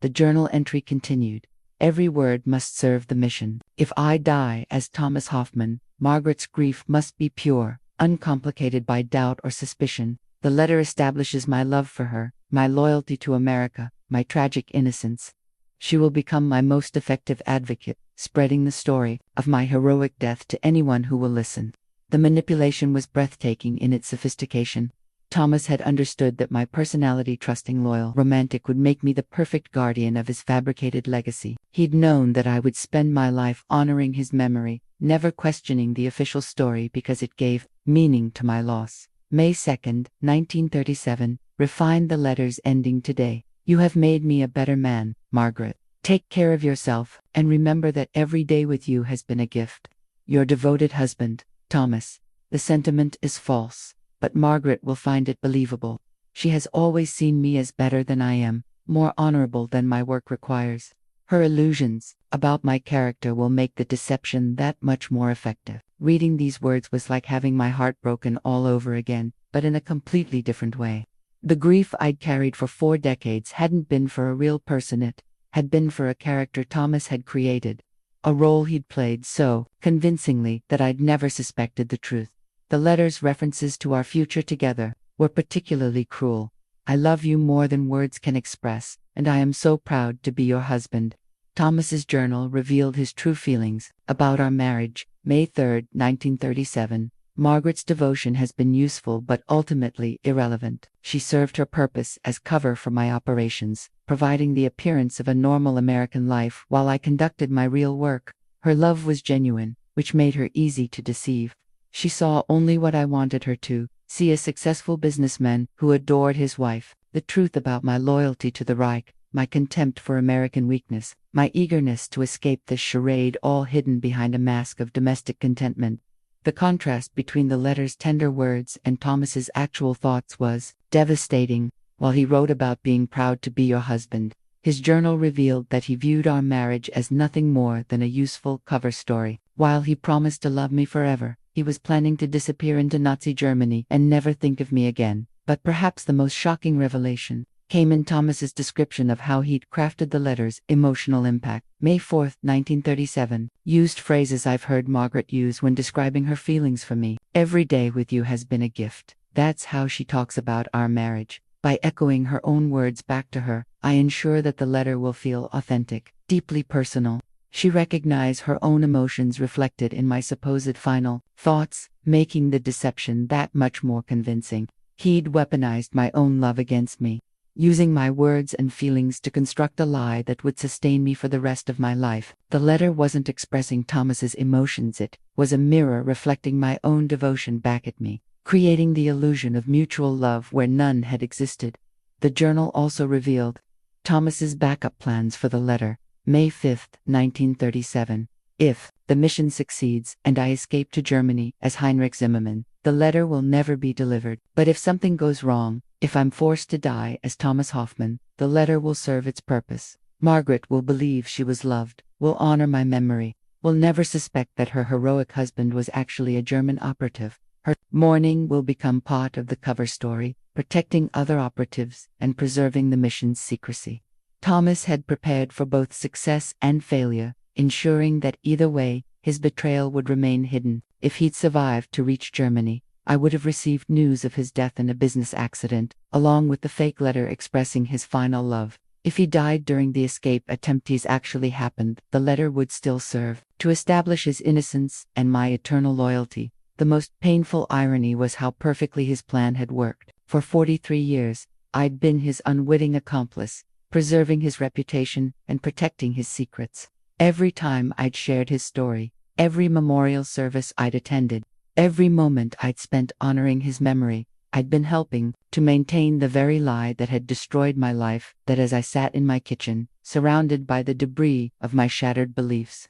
The journal entry continued. Every word must serve the mission. If I die as Thomas Hoffman, Margaret's grief must be pure, uncomplicated by doubt or suspicion. The letter establishes my love for her, my loyalty to America, my tragic innocence. She will become my most effective advocate, spreading the story of my heroic death to anyone who will listen. The manipulation was breathtaking in its sophistication. Thomas had understood that my personality, trusting, loyal, romantic, would make me the perfect guardian of his fabricated legacy. He'd known that I would spend my life honoring his memory, never questioning the official story because it gave meaning to my loss. May 2nd, 1937, refined the letters ending today. You have made me a better man, Margaret. Take care of yourself, and remember that every day with you has been a gift. Your devoted husband, Thomas. The sentiment is false, but Margaret will find it believable. She has always seen me as better than I am, more honorable than my work requires. Her illusions about my character will make the deception that much more effective. Reading these words was like having my heart broken all over again, but in a completely different way. The grief I'd carried for 4 decades hadn't been for a real person, it had been for a character Thomas had created, a role he'd played so convincingly that I'd never suspected the truth. The letter's references to our future together were particularly cruel. I love you more than words can express, and I am so proud to be your husband. Thomas's journal revealed his true feelings about our marriage. May 3rd, 1937. Margaret's devotion has been useful but ultimately irrelevant. She served her purpose as cover for my operations, providing the appearance of a normal American life while I conducted my real work. Her love was genuine, which made her easy to deceive. She saw only what I wanted her to see: a successful businessman who adored his wife. The truth about my loyalty to the Reich, my contempt for American weakness, my eagerness to escape this charade, all hidden behind a mask of domestic contentment. The contrast between the letter's tender words and Thomas's actual thoughts was devastating. While he wrote about being proud to be your husband, his journal revealed that he viewed our marriage as nothing more than a useful cover story. While he promised to love me forever, he was planning to disappear into Nazi Germany and never think of me again. But perhaps the most shocking revelation came in Thomas's description of how he'd crafted the letter's emotional impact. May 4th, 1937, used phrases I've heard Margaret use when describing her feelings for me. Every day with you has been a gift. That's how she talks about our marriage. By echoing her own words back to her, I ensure that the letter will feel authentic, deeply personal. She recognized her own emotions reflected in my supposed final thoughts, making the deception that much more convincing. He'd weaponized my own love against me, using my words and feelings to construct a lie that would sustain me for the rest of my life. The letter wasn't expressing Thomas's emotions, it was a mirror reflecting my own devotion back at me, creating the illusion of mutual love where none had existed. The journal also revealed Thomas's backup plans for the letter. May 5th, 1937. If the mission succeeds and I escape to Germany as Heinrich Zimmermann, The letter will never be delivered. But if something goes wrong, if I'm forced to die as Thomas Hoffman, the letter will serve its purpose. Margaret will believe she was loved, will honor my memory, will never suspect that her heroic husband was actually a German operative. Her mourning will become part of the cover story, protecting other operatives and preserving the mission's secrecy. Thomas had prepared for both success and failure, ensuring that either way, his betrayal would remain hidden. If he'd survived to reach Germany, I would have received news of his death in a business accident, along with the fake letter expressing his final love. If he died during the escape attempts actually happened, the letter would still serve to establish his innocence and my eternal loyalty. The most painful irony was how perfectly his plan had worked. For 43 years, I'd been his unwitting accomplice, preserving his reputation and protecting his secrets. Every time I'd shared his story, every memorial service I'd attended, every moment I'd spent honoring his memory, I'd been helping to maintain the very lie that had destroyed my life, that as I sat in my kitchen, surrounded by the debris of my shattered beliefs,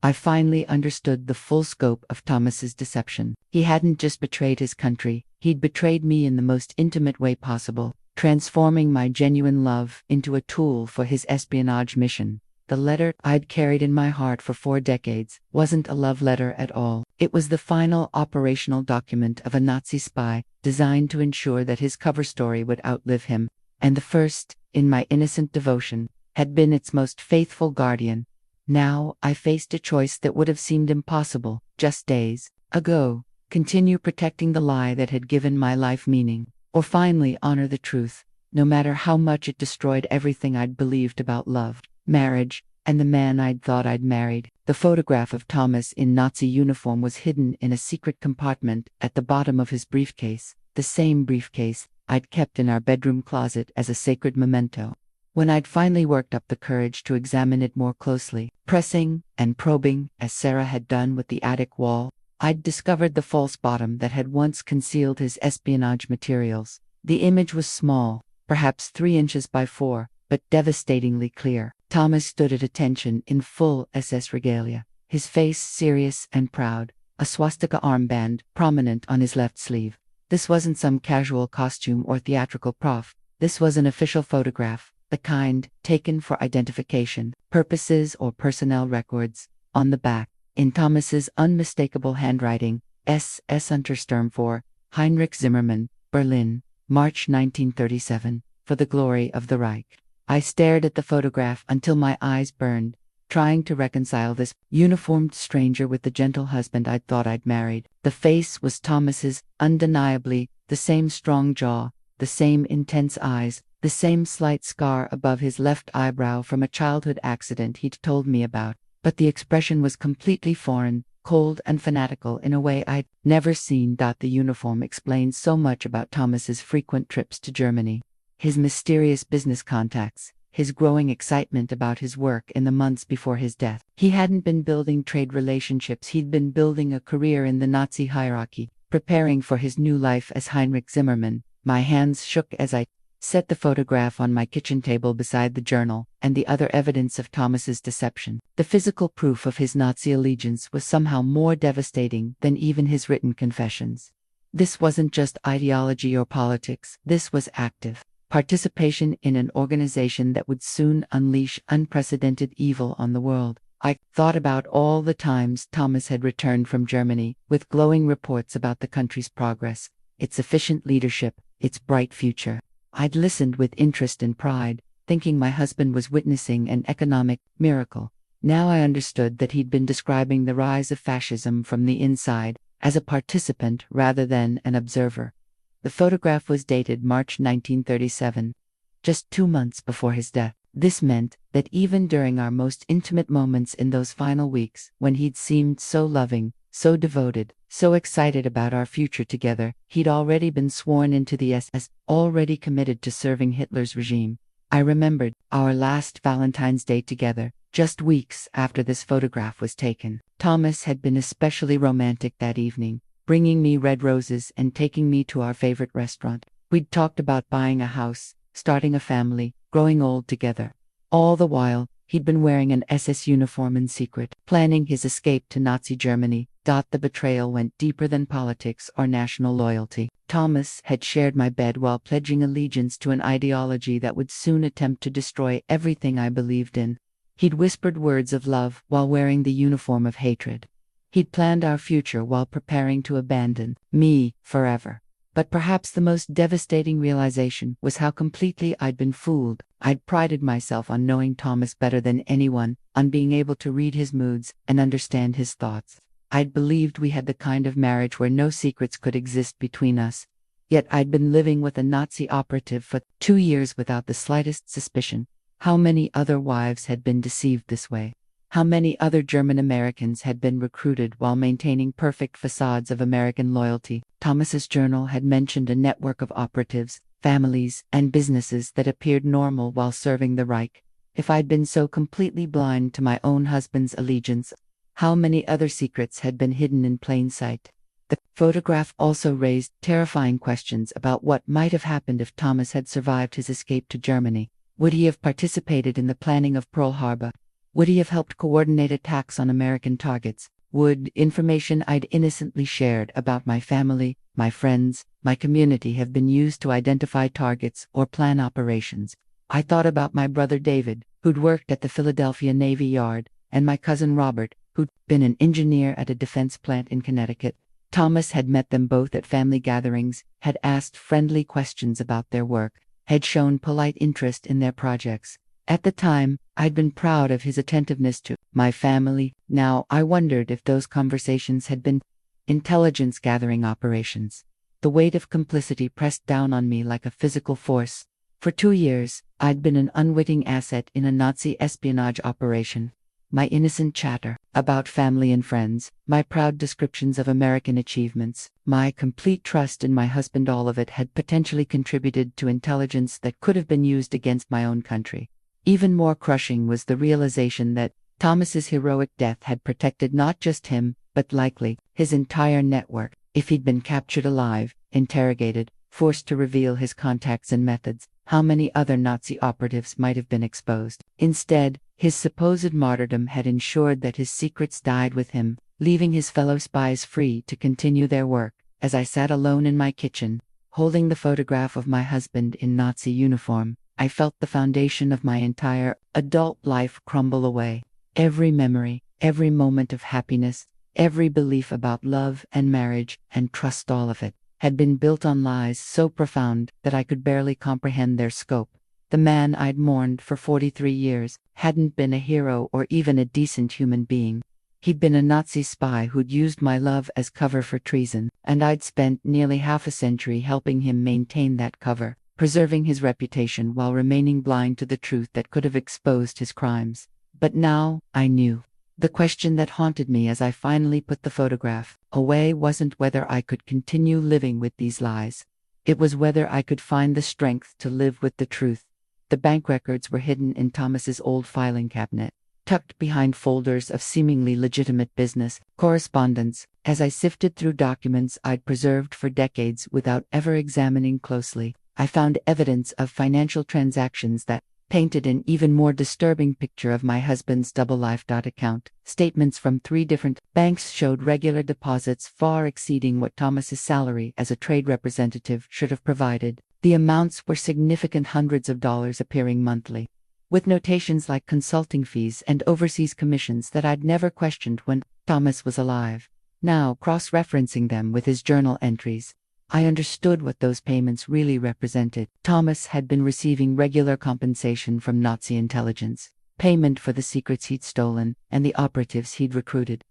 I finally understood the full scope of Thomas's deception. He hadn't just betrayed his country, he'd betrayed me in the most intimate way possible, transforming my genuine love into a tool for his espionage mission. The letter I'd carried in my heart for 4 decades wasn't a love letter at all. It was the final operational document of a Nazi spy, designed to ensure that his cover story would outlive him, and the first, in my innocent devotion, had been its most faithful guardian. Now I faced a choice that would have seemed impossible just days ago: continue protecting the lie that had given my life meaning, or finally honor the truth, no matter how much it destroyed everything I'd believed about love, marriage, and the man I'd thought I'd married. The photograph of Thomas in Nazi uniform was hidden in a secret compartment at the bottom of his briefcase, the same briefcase I'd kept in our bedroom closet as a sacred memento. When I'd finally worked up the courage to examine it more closely, pressing and probing as Sarah had done with the attic wall, I'd discovered the false bottom that had once concealed his espionage materials. The image was small, perhaps 3 inches by 4, but devastatingly clear. Thomas stood at attention in full SS regalia, his face serious and proud, a swastika armband prominent on his left sleeve. This wasn't some casual costume or theatrical prof. This was an official photograph, the kind taken for identification purposes or personnel records. On the back, in Thomas's unmistakable handwriting, SS Untersturm for Heinrich Zimmermann, Berlin, March 1937, for the glory of the Reich. I stared at the photograph until my eyes burned, trying to reconcile this uniformed stranger with the gentle husband I'd thought I'd married. The face was Thomas's, undeniably, the same strong jaw, the same intense eyes, the same slight scar above his left eyebrow from a childhood accident he'd told me about. But the expression was completely foreign, cold and fanatical in a way I'd never seen. The uniform explained so much about Thomas's frequent trips to Germany, his mysterious business contacts, his growing excitement about his work in the months before his death. He hadn't been building trade relationships, he'd been building a career in the Nazi hierarchy, preparing for his new life as Heinrich Zimmermann. My hands shook as I set the photograph on my kitchen table beside the journal and the other evidence of Thomas's deception. The physical proof of his Nazi allegiance was somehow more devastating than even his written confessions. This wasn't just ideology or politics, this was active participation in an organization that would soon unleash unprecedented evil on the world. I thought about all the times Thomas had returned from Germany with glowing reports about the country's progress, its efficient leadership, its bright future. I'd listened with interest and pride, thinking my husband was witnessing an economic miracle. Now I understood that he'd been describing the rise of fascism from the inside, as a participant rather than an observer. The photograph was dated March 1937, just 2 months before his death. This meant that even during our most intimate moments in those final weeks, when he'd seemed so loving, so devoted, so excited about our future together, he'd already been sworn into the SS, already committed to serving Hitler's regime. I remembered our last Valentine's Day together, just weeks after this photograph was taken. Thomas had been especially romantic that evening, bringing me red roses and taking me to our favorite restaurant. We'd talked about buying a house, starting a family, growing old together. All the while, he'd been wearing an SS uniform in secret, planning his escape to Nazi Germany, The betrayal went deeper than politics or national loyalty. Thomas had shared my bed while pledging allegiance to an ideology that would soon attempt to destroy everything I believed in. He'd whispered words of love while wearing the uniform of hatred. He'd planned our future while preparing to abandon me forever. But perhaps the most devastating realization was how completely I'd been fooled. I'd prided myself on knowing Thomas better than anyone, on being able to read his moods and understand his thoughts. I'd believed we had the kind of marriage where no secrets could exist between us. Yet I'd been living with a Nazi operative for 2 years without the slightest suspicion. How many other wives had been deceived this way? How many other German Americans had been recruited while maintaining perfect facades of American loyalty? Thomas's journal had mentioned a network of operatives, families, and businesses that appeared normal while serving the Reich. If I'd been so completely blind to my own husband's allegiance, how many other secrets had been hidden in plain sight? The photograph also raised terrifying questions about what might have happened if Thomas had survived his escape to Germany. Would he have participated in the planning of Pearl Harbor? Would he have helped coordinate attacks on American targets? Would information I'd innocently shared about my family, my friends, my community have been used to identify targets or plan operations? I thought about my brother David, who'd worked at the Philadelphia Navy Yard, and my cousin Robert, who'd been an engineer at a defense plant in Connecticut. Thomas had met them both at family gatherings, had asked friendly questions about their work, had shown polite interest in their projects. At the time, I'd been proud of his attentiveness to my family. Now I wondered if those conversations had been intelligence-gathering operations. The weight of complicity pressed down on me like a physical force. For 2 years, I'd been an unwitting asset in a Nazi espionage operation. My innocent chatter about family and friends, my proud descriptions of American achievements, my complete trust in my husband, all of it had potentially contributed to intelligence that could have been used against my own country. Even more crushing was the realization that Thomas's heroic death had protected not just him, but likely his entire network. If he'd been captured alive, interrogated, forced to reveal his contacts and methods, how many other Nazi operatives might have been exposed? Instead, his supposed martyrdom had ensured that his secrets died with him, leaving his fellow spies free to continue their work. As I sat alone in my kitchen, holding the photograph of my husband in Nazi uniform, I felt the foundation of my entire adult life crumble away. Every memory, every moment of happiness, every belief about love and marriage and trust, all of it, had been built on lies so profound that I could barely comprehend their scope. The man I'd mourned for 43 years hadn't been a hero or even a decent human being. He'd been a Nazi spy who'd used my love as cover for treason, and I'd spent nearly half a century helping him maintain that cover, preserving his reputation while remaining blind to the truth that could have exposed his crimes. But now, I knew. The question that haunted me as I finally put the photograph away wasn't whether I could continue living with these lies. It was whether I could find the strength to live with the truth. The bank records were hidden in Thomas's old filing cabinet, tucked behind folders of seemingly legitimate business correspondence. As I sifted through documents I'd preserved for decades without ever examining closely, I found evidence of financial transactions that painted an even more disturbing picture of my husband's double life. Account statements from 3 different banks showed regular deposits far exceeding what Thomas's salary as a trade representative should have provided. The amounts were significant, hundreds of dollars appearing monthly, with notations like consulting fees and overseas commissions that I'd never questioned when Thomas was alive. Now, cross-referencing them with his journal entries, I understood what those payments really represented. Thomas had been receiving regular compensation from Nazi intelligence, payment for the secrets he'd stolen, and the operatives he'd recruited.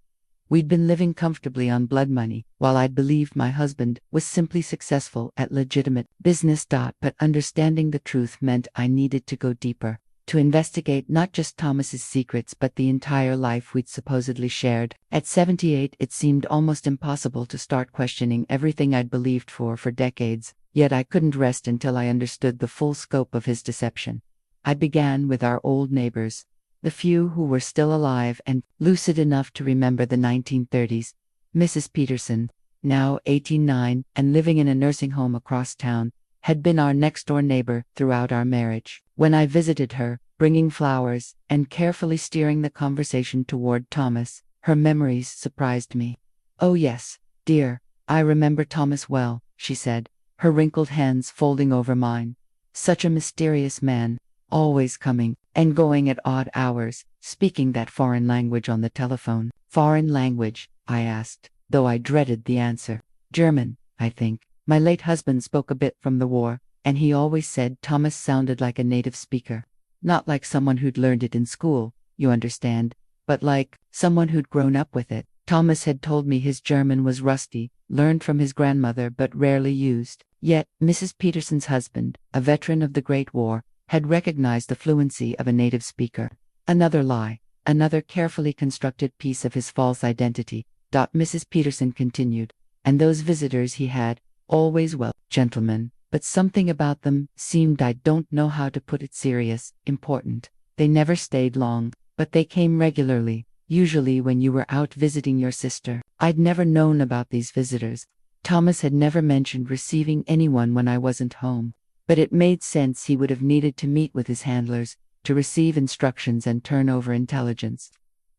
We'd been living comfortably on blood money, while I'd believed my husband was simply successful at legitimate business. But understanding the truth meant I needed to go deeper, to investigate not just Thomas's secrets but the entire life we'd supposedly shared. At 78, it seemed almost impossible to start questioning everything I'd believed for decades, yet I couldn't rest until I understood the full scope of his deception. I began with our old neighbors, the few who were still alive and lucid enough to remember the 1930s. Mrs. Peterson, now 89 and living in a nursing home across town, had been our next-door neighbor throughout our marriage. When I visited her, bringing flowers and carefully steering the conversation toward Thomas, her memories surprised me. "Oh yes, dear, I remember Thomas well," she said, her wrinkled hands folding over mine. "Such a mysterious man, always coming and going at odd hours, speaking that foreign language on the telephone." "Foreign language?" I asked, though I dreaded the answer. "German, I think. My late husband spoke a bit from the war, and he always said Thomas sounded like a native speaker. Not like someone who'd learned it in school, you understand, but like someone who'd grown up with it. Thomas had told me his German was rusty, learned from his grandmother but rarely used. Yet, Mrs. Peterson's husband, a veteran of the Great War, had recognized the fluency of a native speaker. Another lie, another carefully constructed piece of his false identity. Mrs. Peterson continued. And those visitors he had, always well, gentlemen, but something about them seemed, I don't know how to put it, serious, important. They never stayed long, but they came regularly, usually when you were out visiting your sister. I'd never known about these visitors. Thomas had never mentioned receiving anyone when I wasn't home, but it made sense he would have needed to meet with his handlers, to receive instructions and turn over intelligence.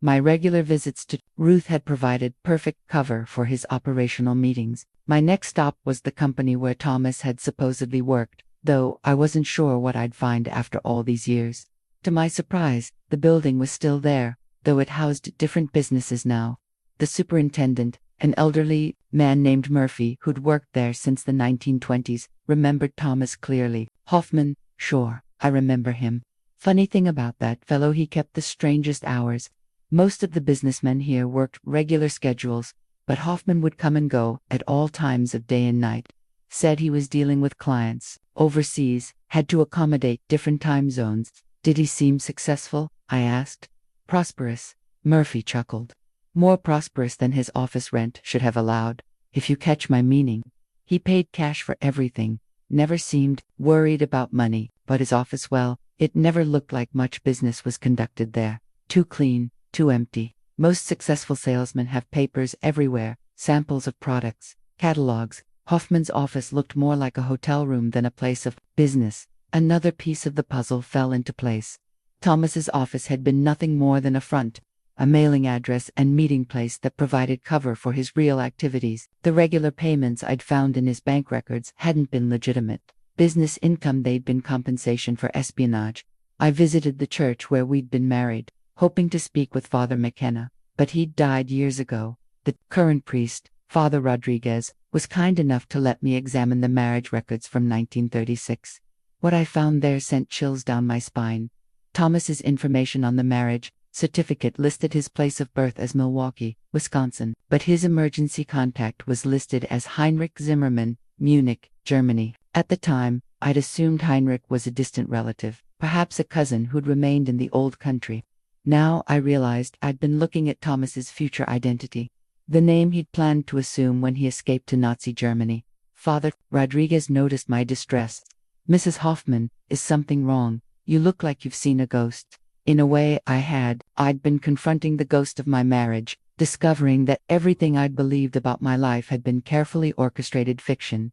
My regular visits to Ruth had provided perfect cover for his operational meetings. My next stop was the company where Thomas had supposedly worked, though I wasn't sure what I'd find after all these years. To my surprise, the building was still there, though it housed different businesses now. The superintendent, an elderly man named Murphy who'd worked there since the 1920s, remembered Thomas clearly. "Hoffman, sure, I remember him. Funny thing about that fellow, he kept the strangest hours. Most of the businessmen here worked regular schedules, but Hoffman would come and go at all times of day and night. Said he was dealing with clients overseas, had to accommodate different time zones." "Did he seem successful?" I asked. "Prosperous," Murphy chuckled. "More prosperous than his office rent should have allowed, if you catch my meaning. He paid cash for everything, never seemed worried about money, but his office, well, it never looked like much business was conducted there. Too clean, too empty. Most successful salesmen have papers everywhere, samples of products, catalogs. Hoffman's office looked more like a hotel room than a place of business." Another piece of the puzzle fell into place. Thomas's office had been nothing more than a front, a mailing address and meeting place that provided cover for his real activities. The regular payments I'd found in his bank records hadn't been legitimate business income, they'd been compensation for espionage. I visited the church where we'd been married, hoping to speak with Father McKenna, but he'd died years ago. The current priest, Father Rodriguez, was kind enough to let me examine the marriage records from 1936. What I found there sent chills down my spine. Thomas's information on the marriage certificate listed his place of birth as Milwaukee, Wisconsin, but his emergency contact was listed as Heinrich Zimmermann, Munich, Germany. At the time, I'd assumed Heinrich was a distant relative, perhaps a cousin who'd remained in the old country. Now I realized I'd been looking at Thomas's future identity, the name he'd planned to assume when he escaped to Nazi Germany. Father Rodriguez noticed my distress. "Mrs. Hoffman, is something wrong? You look like you've seen a ghost." In a way, I had. I'd been confronting the ghost of my marriage, discovering that everything I'd believed about my life had been carefully orchestrated fiction.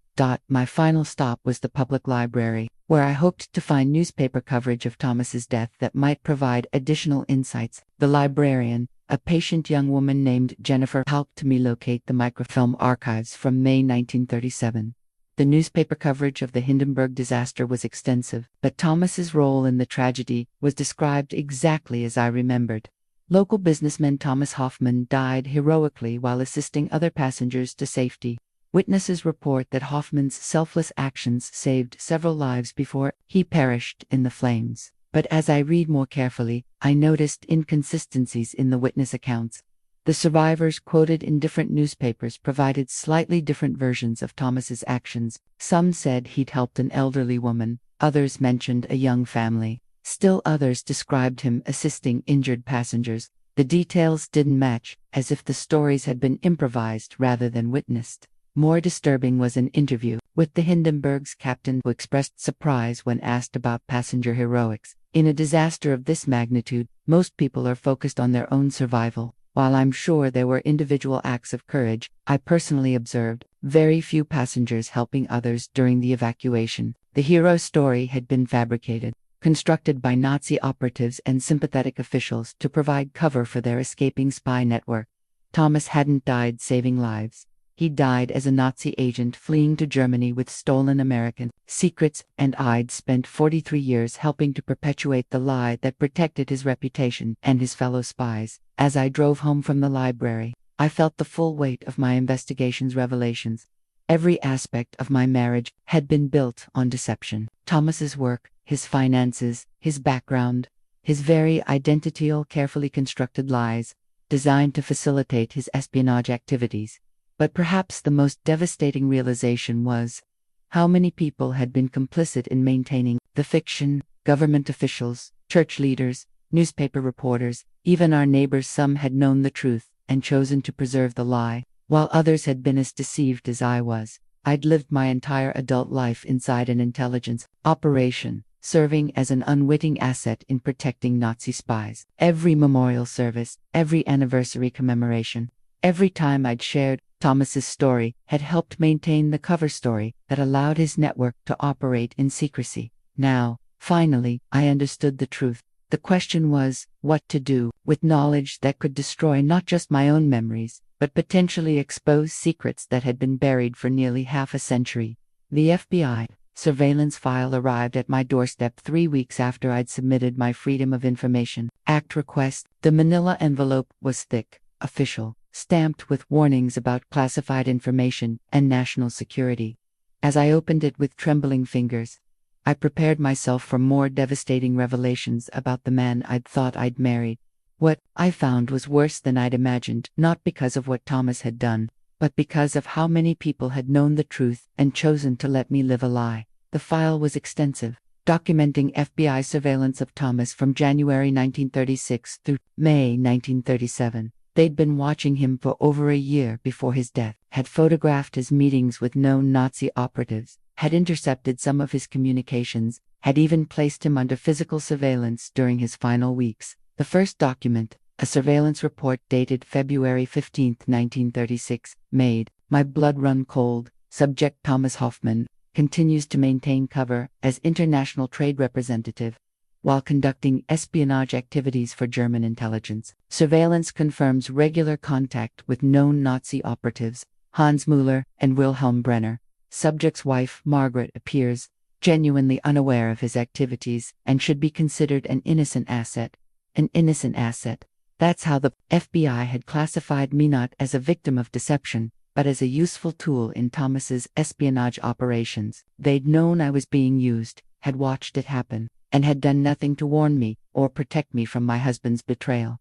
My final stop was the public library, where I hoped to find newspaper coverage of Thomas's death that might provide additional insights. The librarian, a patient young woman named Jennifer, helped me locate the microfilm archives from May 1937. The newspaper coverage of the Hindenburg disaster was extensive, but Thomas's role in the tragedy was described exactly as I remembered. Local businessman Thomas Hoffman died heroically while assisting other passengers to safety. Witnesses report that Hoffman's selfless actions saved several lives before he perished in the flames. But as I read more carefully, I noticed inconsistencies in the witness accounts. The survivors quoted in different newspapers provided slightly different versions of Thomas's actions. Some said he'd helped an elderly woman, others mentioned a young family. Still others described him assisting injured passengers. The details didn't match, as if the stories had been improvised rather than witnessed. More disturbing was an interview with the Hindenburg's captain, who expressed surprise when asked about passenger heroics. In a disaster of this magnitude, most people are focused on their own survival. While I'm sure there were individual acts of courage, I personally observed very few passengers helping others during the evacuation. The hero story had been fabricated, constructed by Nazi operatives and sympathetic officials to provide cover for their escaping spy network. Thomas hadn't died saving lives. He died as a Nazi agent fleeing to Germany with stolen American secrets, and I'd spent 43 years helping to perpetuate the lie that protected his reputation and his fellow spies. As I drove home from the library, I felt the full weight of my investigation's revelations. Every aspect of my marriage had been built on deception. Thomas's work, his finances, his background, his very identity, all carefully constructed lies, designed to facilitate his espionage activities. But perhaps the most devastating realization was how many people had been complicit in maintaining the fiction: government officials, church leaders, newspaper reporters, even our neighbors. Some had known the truth and chosen to preserve the lie, while others had been as deceived as I was. I'd lived my entire adult life inside an intelligence operation, serving as an unwitting asset in protecting Nazi spies. Every memorial service, every anniversary commemoration, every time I'd shared Thomas's story had helped maintain the cover story that allowed his network to operate in secrecy. Now, finally, I understood the truth. The question was, what to do with knowledge that could destroy not just my own memories, but potentially expose secrets that had been buried for nearly half a century. The FBI surveillance file arrived at my doorstep 3 weeks after I'd submitted my Freedom of Information Act request. The manila envelope was thick, official, stamped with warnings about classified information and national security. As I opened it with trembling fingers, I prepared myself for more devastating revelations about the man I'd thought I'd married. What I found was worse than I'd imagined, not because of what Thomas had done, but because of how many people had known the truth and chosen to let me live a lie. The file was extensive, documenting FBI surveillance of Thomas from January 1936 through May 1937. They'd been watching him for over a year before his death, had photographed his meetings with known Nazi operatives, had intercepted some of his communications, had even placed him under physical surveillance during his final weeks. The first document, a surveillance report dated February 15, 1936, made my blood run cold. Subject: Thomas Hoffman continues to maintain cover as international trade representative while conducting espionage activities for German intelligence. Surveillance confirms regular contact with known Nazi operatives, Hans Müller and Wilhelm Brenner. Subject's wife, Margaret, appears genuinely unaware of his activities and should be considered an innocent asset. An innocent asset. That's how the FBI had classified me, not as a victim of deception, but as a useful tool in Thomas's espionage operations. They'd known I was being used, had watched it happen, and had done nothing to warn me or protect me from my husband's betrayal.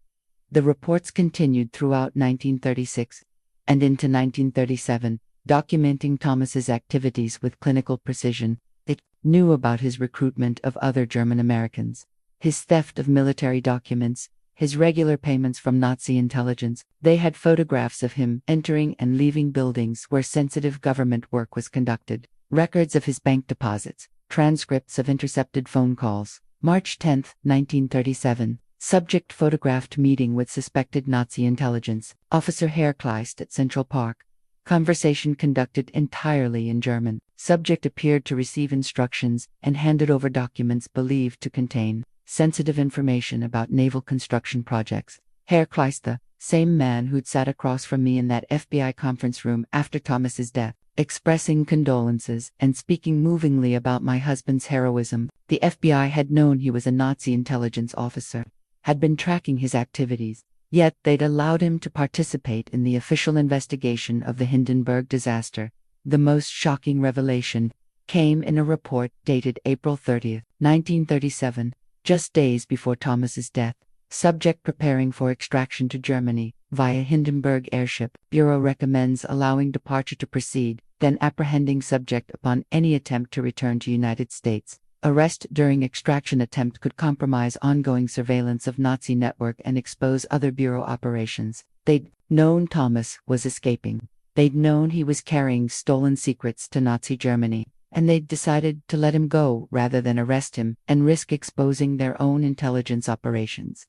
The reports continued throughout 1936 and into 1937, documenting Thomas's activities with clinical precision. They knew about his recruitment of other German Americans, his theft of military documents, his regular payments from Nazi intelligence. They had photographs of him entering and leaving buildings where sensitive government work was conducted, records of his bank deposits, transcripts of intercepted phone calls. March 10, 1937. Subject: photographed meeting with suspected Nazi intelligence officer Herr Kleist at Central Park. Conversation conducted entirely in German. Subject appeared to receive instructions and handed over documents believed to contain sensitive information about naval construction projects. Herr Kleist, the same man who'd sat across from me in that FBI conference room after Thomas's death, expressing condolences and speaking movingly about my husband's heroism. The FBI had known he was a Nazi intelligence officer, had been tracking his activities, yet they'd allowed him to participate in the official investigation of the Hindenburg disaster. The most shocking revelation came in a report dated April 30, 1937, just days before Thomas's death. Subject: preparing for extraction to Germany via Hindenburg airship. Bureau recommends allowing departure to proceed, then apprehending subject upon any attempt to return to United States. Arrest during extraction attempt could compromise ongoing surveillance of Nazi network and expose other Bureau operations. They'd known Thomas was escaping. They'd known he was carrying stolen secrets to Nazi Germany, and they'd decided to let him go rather than arrest him and risk exposing their own intelligence operations.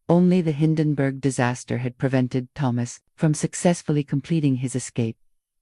Only the Hindenburg disaster had prevented Thomas from successfully completing his escape.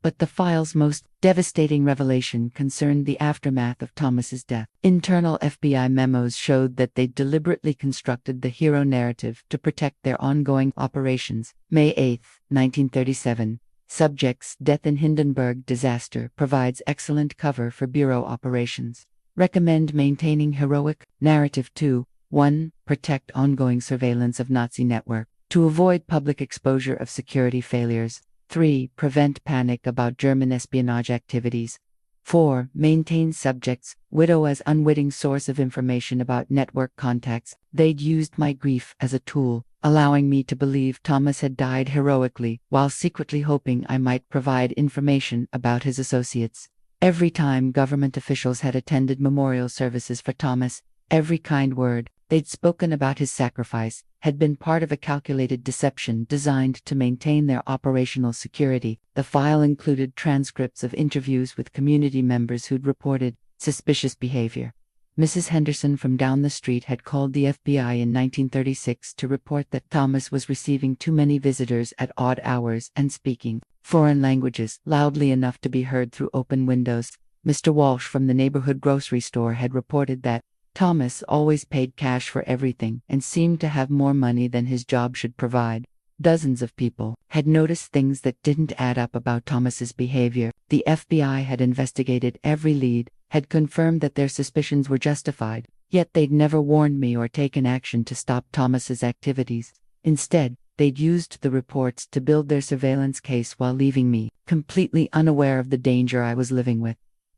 But the file's most devastating revelation concerned the aftermath of Thomas's death. Internal FBI memos showed that they deliberately constructed the hero narrative to protect their ongoing operations. May 8, 1937. Subject's death in Hindenburg disaster provides excellent cover for Bureau operations. Recommend maintaining heroic narrative 2. 1. Protect ongoing surveillance of Nazi network. To avoid public exposure of security failures. 3. Prevent panic about German espionage activities. 4. Maintain subject's widow as unwitting source of information about network contacts. They'd used my grief as a tool, allowing me to believe Thomas had died heroically, while secretly hoping I might provide information about his associates. Every time government officials had attended memorial services for Thomas, every kind word they'd spoken about his sacrifice had been part of a calculated deception designed to maintain their operational security. The file included transcripts of interviews with community members who'd reported suspicious behavior. Mrs. Henderson from down the street had called the FBI in 1936 to report that Thomas was receiving too many visitors at odd hours and speaking foreign languages loudly enough to be heard through open windows. Mr. Walsh from the neighborhood grocery store had reported that Thomas always paid cash for everything and seemed to have more money than his job should provide. Dozens of people had noticed things that didn't add up about Thomas's behavior. The FBI had investigated every lead, had confirmed that their suspicions were justified, yet they'd never warned me or taken action to stop Thomas's activities. Instead, they'd used the reports to build their surveillance case while leaving me completely unaware of the danger I was living with.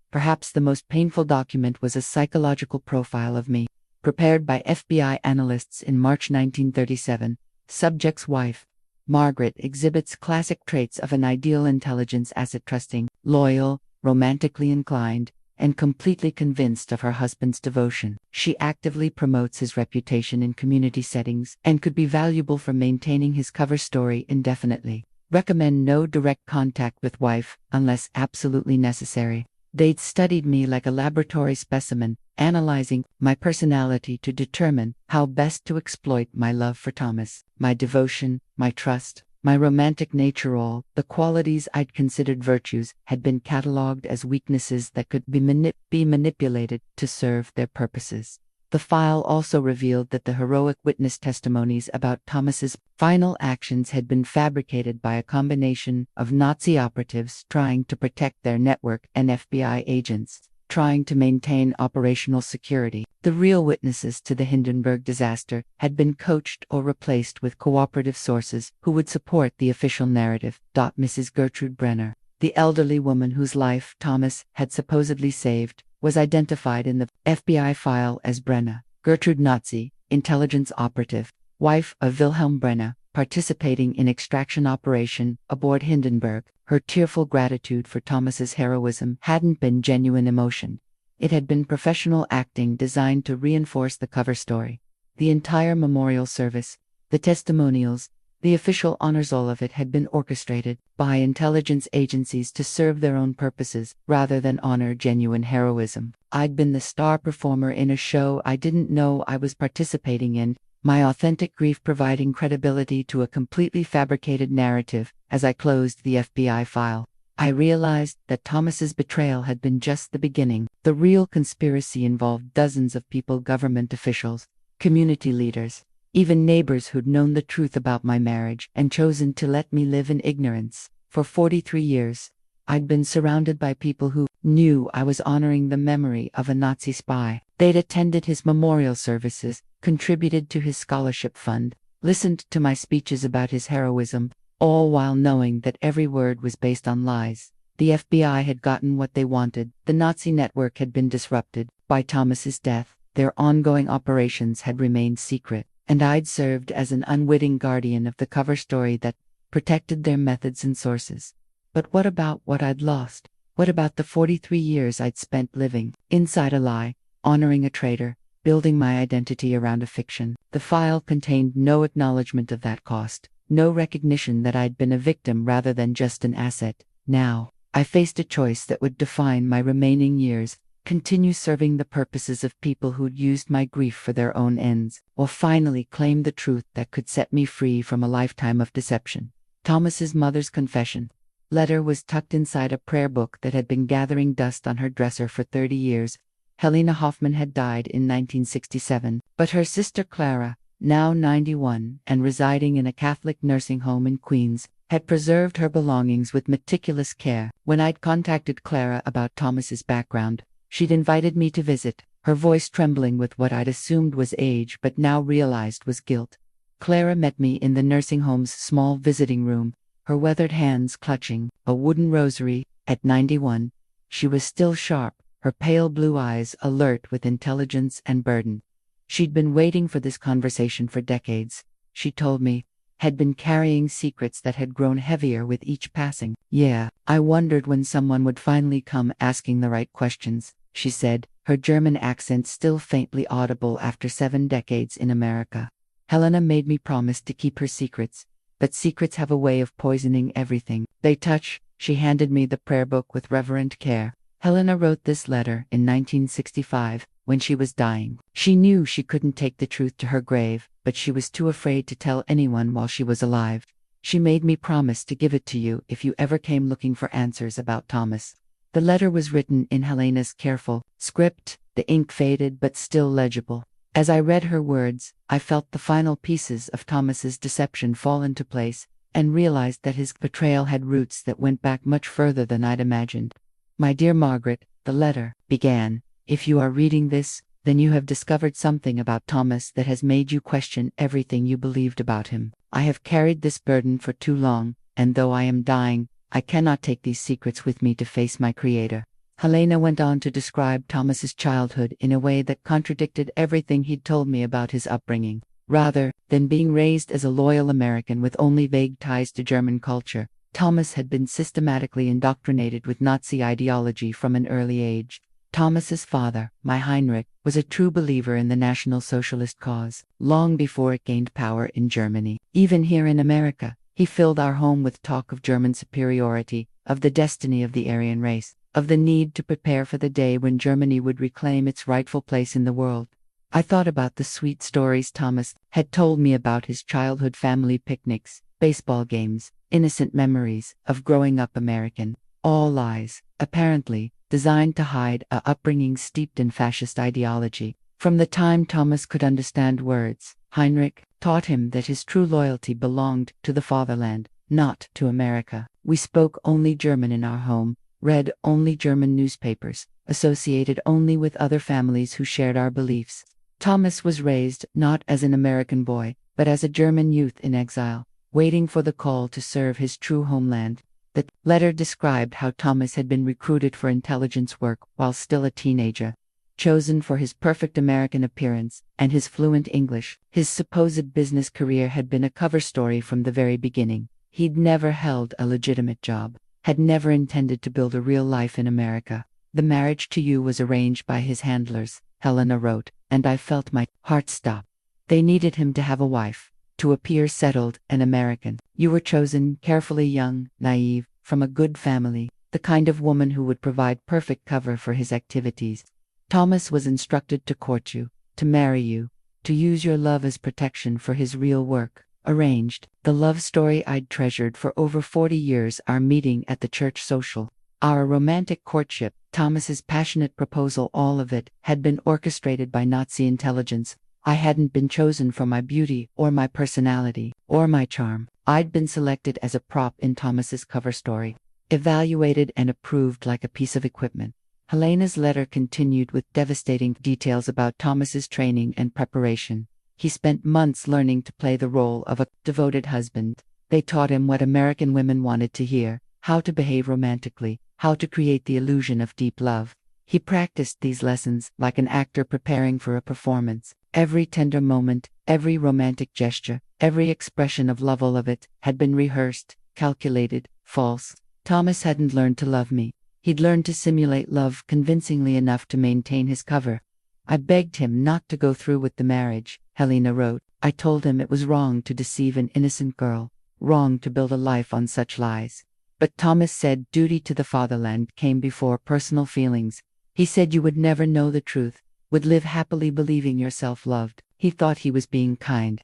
Perhaps the most painful document was a psychological profile of me, prepared by FBI analysts in March 1937. Subject's wife, Margaret, exhibits classic traits of an ideal intelligence asset: trusting, loyal, romantically inclined, and completely convinced of her husband's devotion. She actively promotes his reputation in community settings and could be valuable for maintaining his cover story indefinitely. Recommend no direct contact with wife unless absolutely necessary. They'd studied me like a laboratory specimen, analyzing my personality to determine how best to exploit my love for Thomas, my devotion, my trust, my romantic nature. All the qualities I'd considered virtues had been catalogued as weaknesses that could be manipulated to serve their purposes. The file also revealed that the heroic witness testimonies about Thomas's final actions had been fabricated by a combination of Nazi operatives trying to protect their network and FBI agents trying to maintain operational security. The real witnesses to the Hindenburg disaster had been coached or replaced with cooperative sources who would support the official narrative. Mrs. Gertrude Brenner, the elderly woman whose life Thomas had supposedly saved, was identified in the FBI file as Brenner Gertrude, Nazi intelligence operative, wife of Wilhelm Brenner, participating in extraction operation aboard Hindenburg. Her tearful gratitude for Thomas's heroism hadn't been genuine emotion. It had been professional acting designed to reinforce the cover story. The entire memorial service, the testimonials, the official honors, all of it had been orchestrated by intelligence agencies to serve their own purposes rather than honor genuine heroism. I'd been the star performer in a show I didn't know I was participating in, my authentic grief providing credibility to a completely fabricated narrative. As I closed the FBI file, I realized that Thomas's betrayal had been just the beginning. The real conspiracy involved dozens of people: government officials, community leaders, even neighbors who'd known the truth about my marriage and chosen to let me live in ignorance. For 43 years, I'd been surrounded by people who knew I was honoring the memory of a Nazi spy. They'd attended his memorial services, contributed to his scholarship fund, listened to my speeches about his heroism, all while knowing that every word was based on lies. The FBI had gotten what they wanted. The Nazi network had been disrupted. By Thomas's death, their ongoing operations had remained secret, and I'd served as an unwitting guardian of the cover story that protected their methods and sources. But what about what I'd lost? What about the 43 years I'd spent living inside a lie, honoring a traitor, building my identity around a fiction? The file contained no acknowledgement of that cost, no recognition that I'd been a victim rather than just an asset. Now, I faced a choice that would define my remaining years: continue serving the purposes of people who'd used my grief for their own ends, or finally claim the truth that could set me free from a lifetime of deception. Thomas's mother's confession. letter was tucked inside a prayer book that had been gathering dust on her dresser for 30 years. Helena Hoffman had died in 1967, but her sister Clara, now 91 and residing in a Catholic nursing home in Queens, had preserved her belongings with meticulous care. When I'd contacted Clara about Thomas's background, she'd invited me to visit, her voice trembling with what I'd assumed was age but now realized was guilt. Clara met me in the nursing home's small visiting room, her weathered hands clutching a wooden rosary. At 91, she was still sharp, her pale blue eyes alert with intelligence and burden. She'd been waiting for this conversation for decades, she told me, had been carrying secrets that had grown heavier with each passing. Yeah, I wondered when someone would finally come asking the right questions, she said, her German accent still faintly audible after 7 decades in America. Helena made me promise to keep her secrets, but secrets have a way of poisoning everything they touch. She handed me the prayer book with reverent care. Helena wrote this letter in 1965, when she was dying. She knew she couldn't take the truth to her grave, but she was too afraid to tell anyone while she was alive. She made me promise to give it to you if you ever came looking for answers about Thomas. The letter was written in Helena's careful script, the ink faded but still legible. As I read her words, I felt the final pieces of Thomas's deception fall into place, and realized that his betrayal had roots that went back much further than I'd imagined. My dear Margaret, the letter began, if you are reading this, then you have discovered something about Thomas that has made you question everything you believed about him. I have carried this burden for too long, and though I am dying, I cannot take these secrets with me to face my Creator. Helena went on to describe Thomas's childhood in a way that contradicted everything he'd told me about his upbringing. Rather than being raised as a loyal American with only vague ties to German culture, Thomas had been systematically indoctrinated with Nazi ideology from an early age. Thomas's father, my Heinrich, was a true believer in the National Socialist cause, long before it gained power in Germany. Even here in America, he filled our home with talk of German superiority, of the destiny of the Aryan race, of the need to prepare for the day when Germany would reclaim its rightful place in the world. I thought about the sweet stories Thomas had told me about his childhood family picnics, baseball games, innocent memories of growing up American. All lies, apparently, designed to hide a upbringing steeped in fascist ideology. From the time Thomas could understand words, Heinrich taught him that his true loyalty belonged to the fatherland, not to America. We spoke only German in our home, read only German newspapers, associated only with other families who shared our beliefs. Thomas was raised not as an American boy, but as a German youth in exile, waiting for the call to serve his true homeland. The letter described how Thomas had been recruited for intelligence work while still a teenager, chosen for his perfect American appearance and his fluent English. His supposed business career had been a cover story from the very beginning. He'd never held a legitimate job, had never intended to build a real life in America. The marriage to you was arranged by his handlers, Helena wrote, and I felt my heart stop. They needed him to have a wife, to appear settled and American. You were chosen, carefully young, naive, from a good family, the kind of woman who would provide perfect cover for his activities. Thomas was instructed to court you, to marry you, to use your love as protection for his real work. Arranged, the love story I'd treasured for over 40 years, our meeting at the church social, our romantic courtship, Thomas's passionate proposal, all of it had been orchestrated by Nazi intelligence. I hadn't been chosen for my beauty or my personality or my charm. I'd been selected as a prop in Thomas's cover story, evaluated and approved like a piece of equipment. Helena's letter continued with devastating details about Thomas's training and preparation. He spent months learning to play the role of a devoted husband. They taught him what American women wanted to hear, how to behave romantically, how to create the illusion of deep love. He practiced these lessons like an actor preparing for a performance. Every tender moment, every romantic gesture, every expression of love, all of it had been rehearsed, calculated, false. Thomas hadn't learned to love me. He'd learned to simulate love convincingly enough to maintain his cover. I begged him not to go through with the marriage, Helena wrote. I told him it was wrong to deceive an innocent girl, wrong to build a life on such lies. But Thomas said duty to the fatherland came before personal feelings. He said you would never know the truth, would live happily believing yourself loved. He thought he was being kind.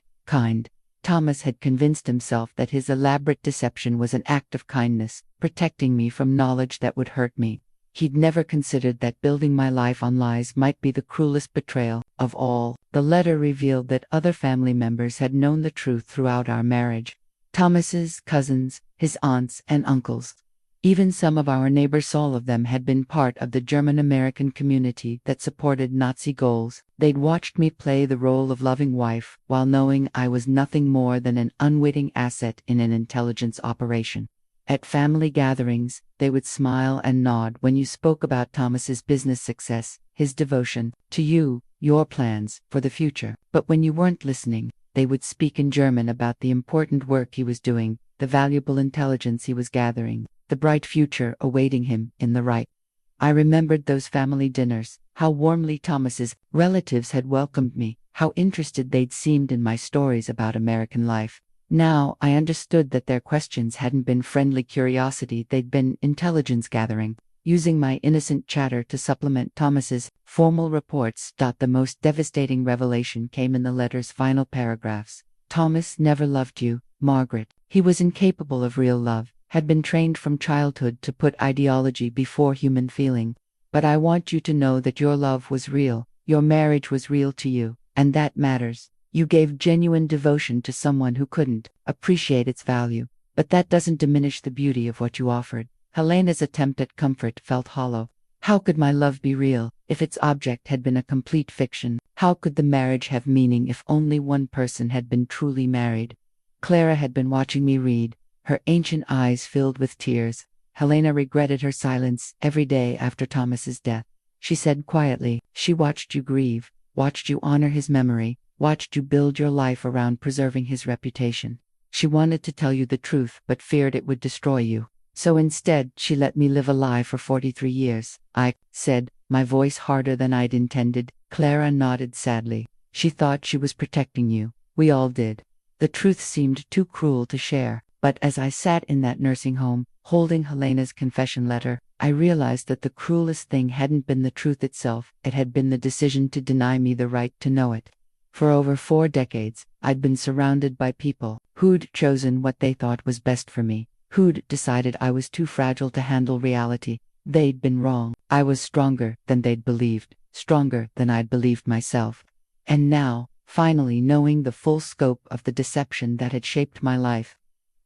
Thomas had convinced himself that his elaborate deception was an act of kindness, protecting me from knowledge that would hurt me. He'd never considered that building my life on lies might be the cruelest betrayal of all. The letter revealed that other family members had known the truth throughout our marriage. Thomas's cousins, his aunts and uncles. Even some of our neighbors, all of them had been part of the German-American community that supported Nazi goals. They'd watched me play the role of loving wife while knowing I was nothing more than an unwitting asset in an intelligence operation. At family gatherings, they would smile and nod when you spoke about Thomas's business success, his devotion to you, your plans for the future. But when you weren't listening, they would speak in German about the important work he was doing, the valuable intelligence he was gathering, the bright future awaiting him in the right. I remembered those family dinners, how warmly Thomas's relatives had welcomed me, how interested they'd seemed in my stories about American life. Now I understood that their questions hadn't been friendly curiosity, they'd been intelligence gathering, using my innocent chatter to supplement Thomas's formal reports. The most devastating revelation came in the letter's final paragraphs. Thomas never loved you, Margaret. He was incapable of real love, had been trained from childhood to put ideology before human feeling. But I want you to know that your love was real, your marriage was real to you, and that matters. You gave genuine devotion to someone who couldn't appreciate its value, but that doesn't diminish the beauty of what you offered. Helena's attempt at comfort felt hollow. How could my love be real if its object had been a complete fiction? How could the marriage have meaning if only one person had been truly married? Clara had been watching me read, her ancient eyes filled with tears. Helena regretted her silence every day after Thomas's death. She said quietly, "She watched you grieve, watched you honor his memory, watched you build your life around preserving his reputation. She wanted to tell you the truth but feared it would destroy you. So instead, she let me live a lie for 43 years. I said, my voice harder than I'd intended. Clara nodded sadly. She thought she was protecting you. We all did. The truth seemed too cruel to share, but as I sat in that nursing home, holding Helena's confession letter, I realized that the cruelest thing hadn't been the truth itself, it had been the decision to deny me the right to know it. For over 4 decades, I'd been surrounded by people who'd chosen what they thought was best for me, who'd decided I was too fragile to handle reality. They'd been wrong. I was stronger than they'd believed, stronger than I'd believed myself. And now, finally knowing the full scope of the deception that had shaped my life,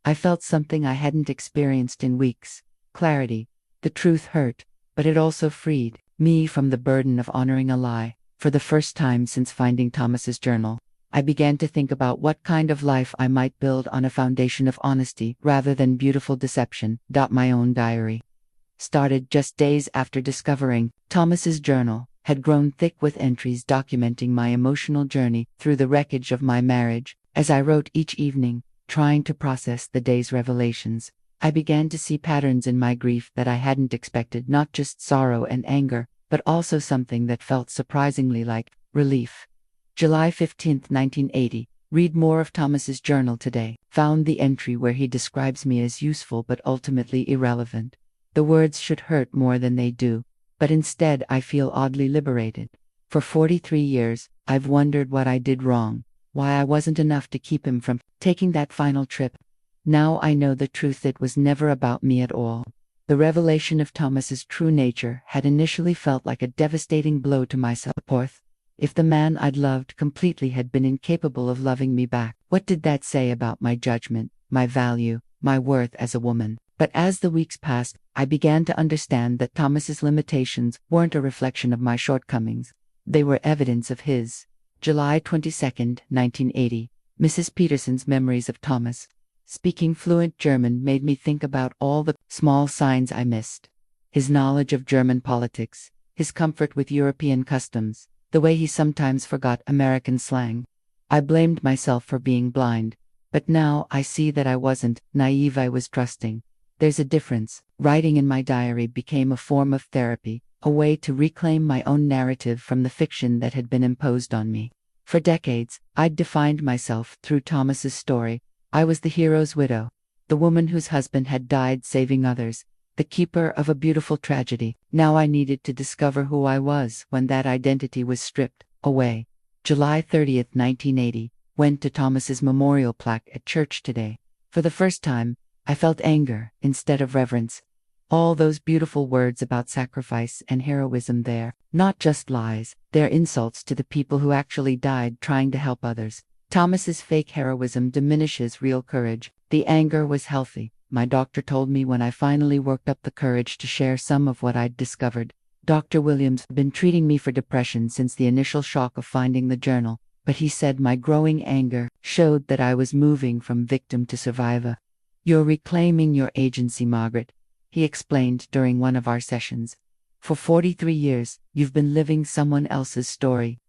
I felt something I hadn't experienced in weeks. Clarity. The truth hurt, but it also freed me from the burden of honoring a lie. For the first time since finding Thomas's journal, I began to think about what kind of life I might build on a foundation of honesty rather than beautiful deception. My own diary, started just days after discovering Thomas's journal, had grown thick with entries documenting my emotional journey through the wreckage of my marriage. As I wrote each evening, trying to process the day's revelations, I began to see patterns in my grief that I hadn't expected, not just sorrow and anger, but also something that felt surprisingly like relief. July 15, 1980. Read more of Thomas's journal today. Found the entry where he describes me as useful but ultimately irrelevant. The words should hurt more than they do, but instead I feel oddly liberated. For 43 years, I've wondered what I did wrong, why I wasn't enough to keep him from taking that final trip. Now I know the truth, it was never about me at all. The revelation of Thomas's true nature had initially felt like a devastating blow to my self-worth. If the man I'd loved completely had been incapable of loving me back, what did that say about my judgment, my value, my worth as a woman? But as the weeks passed, I began to understand that Thomas's limitations weren't a reflection of my shortcomings. They were evidence of his. July 22, 1980. Mrs. Peterson's memories of Thomas. Speaking fluent German made me think about all the small signs I missed. His knowledge of German politics, his comfort with European customs, the way he sometimes forgot American slang. I blamed myself for being blind, but now I see that I wasn't naive, I was trusting. There's a difference. Writing in my diary became a form of therapy, a way to reclaim my own narrative from the fiction that had been imposed on me. For decades, I'd defined myself through Thomas's story. I was the hero's widow, the woman whose husband had died saving others, the keeper of a beautiful tragedy. Now I needed to discover who I was when that identity was stripped away. July 30, 1980. went to Thomas's memorial plaque at church today. For the first time, I felt anger instead of reverence. All those beautiful words about sacrifice and heroism there, not just lies, they're insults to the people who actually died trying to help others. Thomas's fake heroism diminishes real courage. The anger was healthy, my doctor told me when I finally worked up the courage to share some of what I'd discovered. Dr. Williams had been treating me for depression since the initial shock of finding the journal, but he said my growing anger showed that I was moving from victim to survivor. You're reclaiming your agency, Margaret, he explained during one of our sessions. For 43 years, you've been living someone else's story.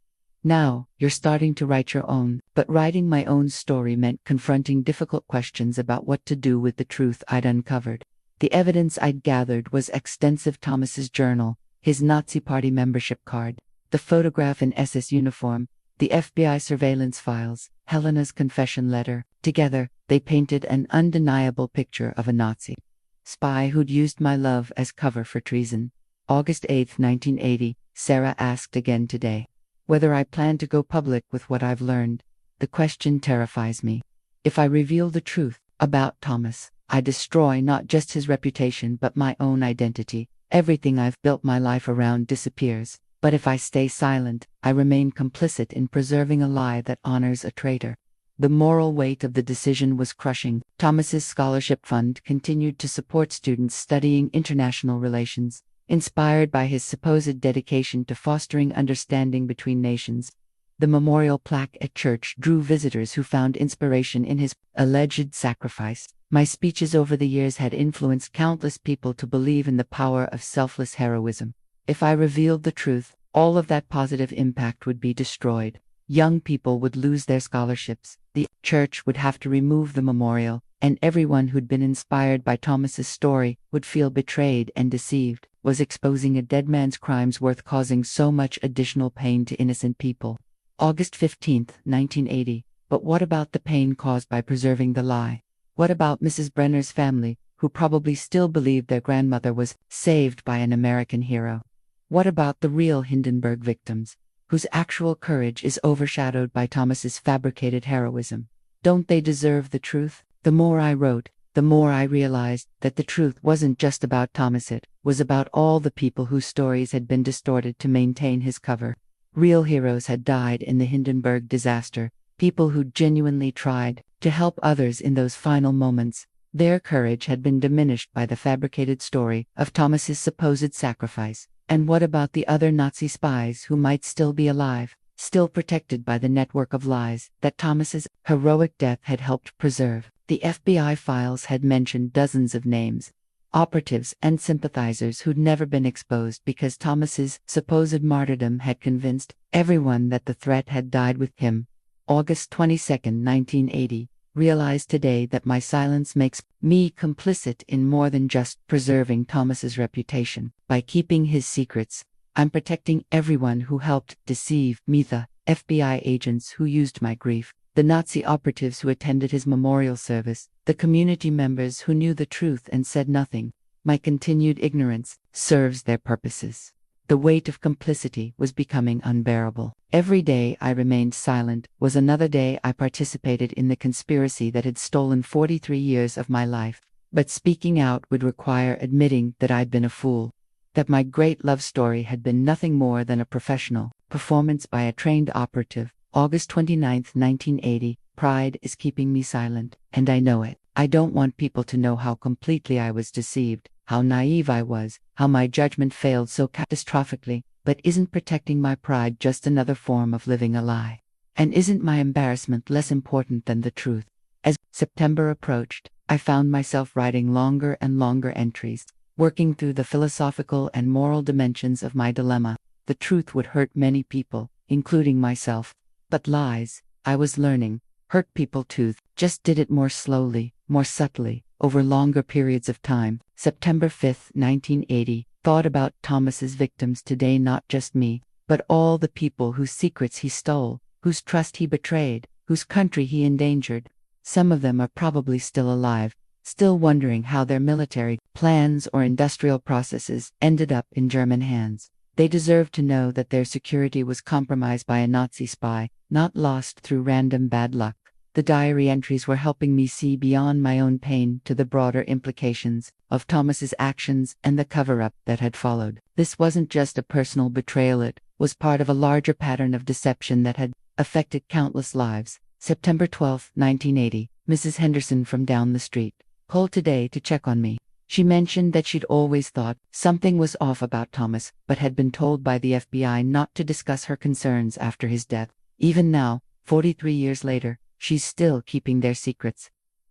Now, you're starting to write your own, but writing my own story meant confronting difficult questions about what to do with the truth I'd uncovered. The evidence I'd gathered was extensive: Thomas's journal, his Nazi Party membership card, the photograph in SS uniform, the FBI surveillance files, Helena's confession letter. Together, they painted an undeniable picture of a Nazi spy who'd used my love as cover for treason. August 8, 1980, Sarah asked again today whether I plan to go public with what I've learned. The question terrifies me. If I reveal the truth about Thomas, I destroy not just his reputation but my own identity. Everything I've built my life around disappears. But if I stay silent, I remain complicit in preserving a lie that honors a traitor. The moral weight of the decision was crushing. Thomas's scholarship fund continued to support students studying international relations, inspired by his supposed dedication to fostering understanding between nations. The memorial plaque at church drew visitors who found inspiration in his alleged sacrifice. My speeches over the years had influenced countless people to believe in the power of selfless heroism. If I revealed the truth, all of that positive impact would be destroyed. Young people would lose their scholarships, the church would have to remove the memorial, and everyone who'd been inspired by Thomas's story would feel betrayed and deceived. Was exposing a dead man's crimes worth causing so much additional pain to innocent people? August 15, 1980. But what about the pain caused by preserving the lie? What about Mrs. Brenner's family, who probably still believed their grandmother was saved by an American hero? What about the real Hindenburg victims, whose actual courage is overshadowed by Thomas's fabricated heroism? Don't they deserve the truth? The more I wrote, the more I realized that the truth wasn't just about Thomas, it was about all the people whose stories had been distorted to maintain his cover. Real heroes had died in the Hindenburg disaster, people who genuinely tried to help others in those final moments. Their courage had been diminished by the fabricated story of Thomas's supposed sacrifice. And what about the other Nazi spies who might still be alive, still protected by the network of lies that Thomas's heroic death had helped preserve? The FBI files had mentioned dozens of names, operatives and sympathizers who'd never been exposed because Thomas's supposed martyrdom had convinced everyone that the threat had died with him. August 22, 1980. Realized today that my silence makes me complicit in more than just preserving Thomas's reputation. By keeping his secrets, I'm protecting everyone who helped deceive me, the FBI agents who used my grief, the Nazi operatives who attended his memorial service, the community members who knew the truth and said nothing. My continued ignorance serves their purposes. The weight of complicity was becoming unbearable. Every day I remained silent was another day I participated in the conspiracy that had stolen 43 years of my life. But speaking out would require admitting that I'd been a fool, that my great love story had been nothing more than a professional performance by a trained operative. August 29, 1980. Pride is keeping me silent, and I know it. I don't want people to know how completely I was deceived, how naive I was, how my judgment failed so catastrophically. But isn't protecting my pride just another form of living a lie? And isn't my embarrassment less important than the truth? As September approached, I found myself writing longer and longer entries, working through the philosophical and moral dimensions of my dilemma. The truth would hurt many people, including myself. But lies, I was learning, hurt people too, just did it more slowly, more subtly, over longer periods of time. September 5, 1980. Thought about Thomas's victims today, not just me, but all the people whose secrets he stole, whose trust he betrayed, whose country he endangered. Some of them are probably still alive, still wondering how their military plans or industrial processes ended up in German hands. They deserved to know that their security was compromised by a Nazi spy, not lost through random bad luck. The diary entries were helping me see beyond my own pain to the broader implications of Thomas's actions and the cover-up that had followed. This wasn't just a personal betrayal, it was part of a larger pattern of deception that had affected countless lives. September 12, 1980, Mrs. Henderson from down the street called today to check on me. She mentioned that she'd always thought something was off about Thomas, but had been told by the FBI not to discuss her concerns after his death. Even now, 43 years later, she's still keeping their secrets.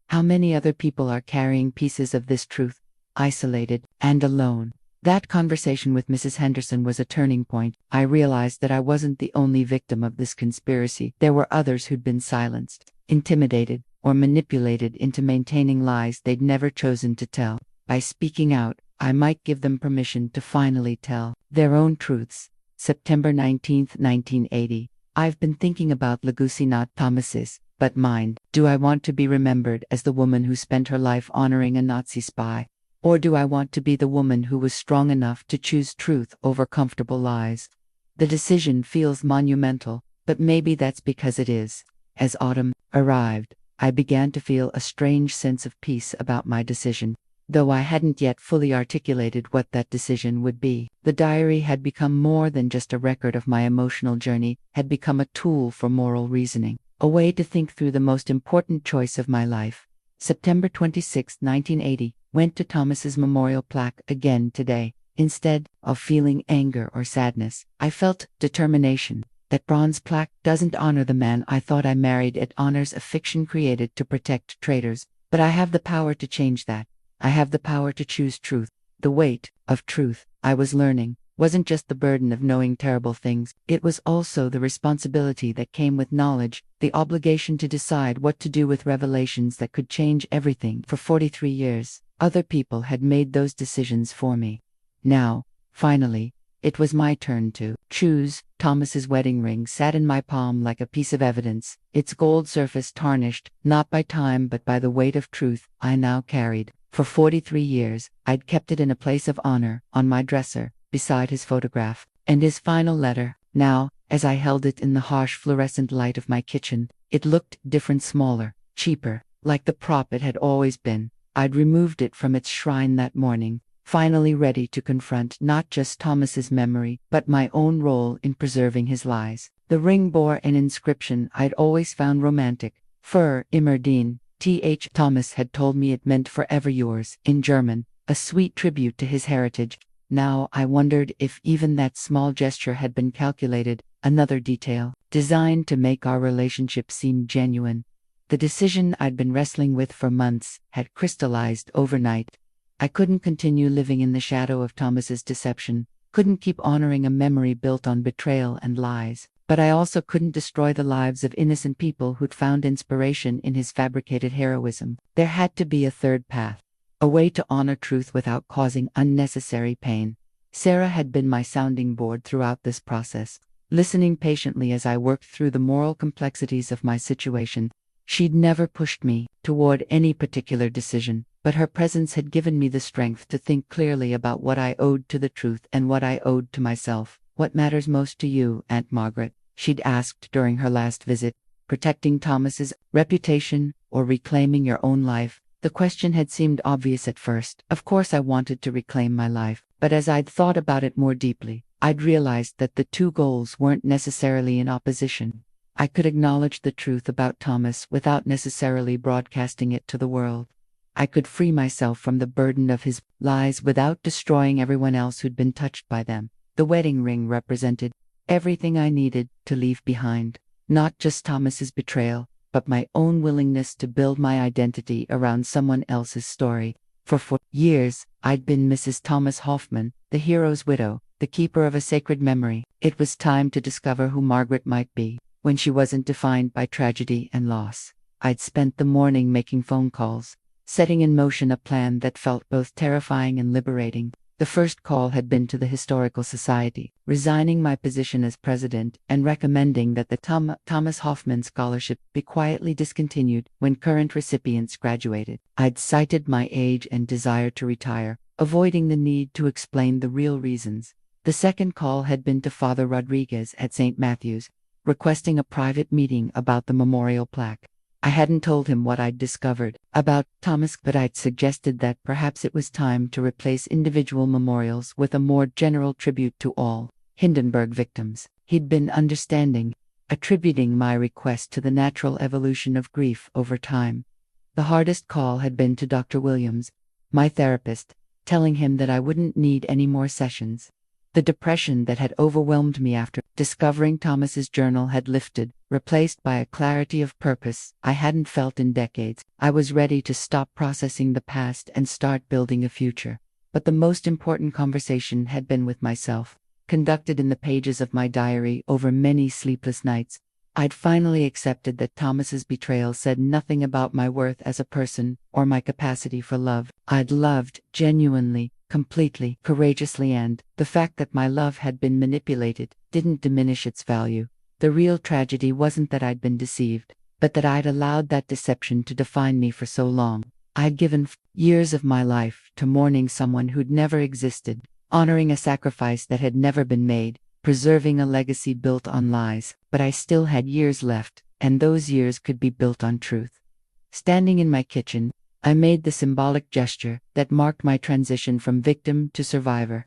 How many other people are carrying pieces of this truth, isolated and alone? That conversation with Mrs. Henderson was a turning point. I realized that I wasn't the only victim of this conspiracy. There were others who'd been silenced, intimidated, or manipulated into maintaining lies they'd never chosen to tell. By speaking out, I might give them permission to finally tell their own truths. September 19, 1980. I've been thinking about legacy, not Thomas's, but mine. Do I want to be remembered as the woman who spent her life honoring a Nazi spy? Or do I want to be the woman who was strong enough to choose truth over comfortable lies? The decision feels monumental, but maybe that's because it is. As autumn arrived, I began to feel a strange sense of peace about my decision, though I hadn't yet fully articulated what that decision would be. The diary had become more than just a record of my emotional journey, had become a tool for moral reasoning, a way to think through the most important choice of my life. September 26, 1980, went to Thomas's memorial plaque again today. Instead of feeling anger or sadness, I felt determination. That bronze plaque doesn't honor the man I thought I married, it honors a fiction created to protect traitors. But I have the power to change that. I have the power to choose truth. The weight of truth, I was learning, wasn't just the burden of knowing terrible things, it was also the responsibility that came with knowledge, the obligation to decide what to do with revelations that could change everything. For 43 years, other people had made those decisions for me. Now, finally, it was my turn to choose. Thomas's wedding ring sat in my palm like a piece of evidence, its gold surface tarnished, not by time but by the weight of truth I now carried. For 43 years, I'd kept it in a place of honor, on my dresser, beside his photograph, and his final letter. Now, as I held it in the harsh fluorescent light of my kitchen, it looked different, smaller, cheaper, like the prop it had always been. I'd removed it from its shrine that morning, finally ready to confront not just Thomas's memory, but my own role in preserving his lies. The ring bore an inscription I'd always found romantic: Für immer den. Th. Thomas had told me it meant forever yours, in German, a sweet tribute to his heritage. Now I wondered if even that small gesture had been calculated, another detail, designed to make our relationship seem genuine. The decision I'd been wrestling with for months had crystallized overnight. I couldn't continue living in the shadow of Thomas's deception, couldn't keep honoring a memory built on betrayal and lies. But I also couldn't destroy the lives of innocent people who'd found inspiration in his fabricated heroism. There had to be a third path, a way to honor truth without causing unnecessary pain. Sarah had been my sounding board throughout this process, listening patiently as I worked through the moral complexities of my situation. She'd never pushed me toward any particular decision, but her presence had given me the strength to think clearly about what I owed to the truth and what I owed to myself. What matters most to you, Aunt Margaret? She'd asked during her last visit. Protecting Thomas's reputation or reclaiming your own life? The question had seemed obvious at first. Of course I wanted to reclaim my life, but as I'd thought about it more deeply, I'd realized that the two goals weren't necessarily in opposition. I could acknowledge the truth about Thomas without necessarily broadcasting it to the world. I could free myself from the burden of his lies without destroying everyone else who'd been touched by them. The wedding ring represented everything I needed to leave behind, not just Thomas's betrayal, but my own willingness to build my identity around someone else's story. For 4 years, I'd been Mrs. Thomas Hoffman, the hero's widow, the keeper of a sacred memory. It was time to discover who Margaret might be, when she wasn't defined by tragedy and loss. I'd spent the morning making phone calls, setting in motion a plan that felt both terrifying and liberating. The first call had been to the Historical Society, resigning my position as president and recommending that the Thomas Hoffman Scholarship be quietly discontinued when current recipients graduated. I'd cited my age and desire to retire, avoiding the need to explain the real reasons. The second call had been to Father Rodriguez at St. Matthew's, requesting a private meeting about the memorial plaque. I hadn't told him what I'd discovered about Thomas, but I'd suggested that perhaps it was time to replace individual memorials with a more general tribute to all Hindenburg victims. He'd been understanding, attributing my request to the natural evolution of grief over time. The hardest call had been to Dr. Williams, my therapist, telling him that I wouldn't need any more sessions. The depression that had overwhelmed me after discovering Thomas's journal had lifted, replaced by a clarity of purpose I hadn't felt in decades. I was ready to stop processing the past and start building a future. But the most important conversation had been with myself, conducted in the pages of my diary over many sleepless nights. I'd finally accepted that Thomas's betrayal said nothing about my worth as a person or my capacity for love. I'd loved genuinely, completely, courageously, and the fact that my love had been manipulated didn't diminish its value. The real tragedy wasn't that I'd been deceived, but that I'd allowed that deception to define me for so long. I'd given years of my life to mourning someone who'd never existed, honoring a sacrifice that had never been made, preserving a legacy built on lies, but I still had years left, and those years could be built on truth. Standing in my kitchen, I made the symbolic gesture that marked my transition from victim to survivor.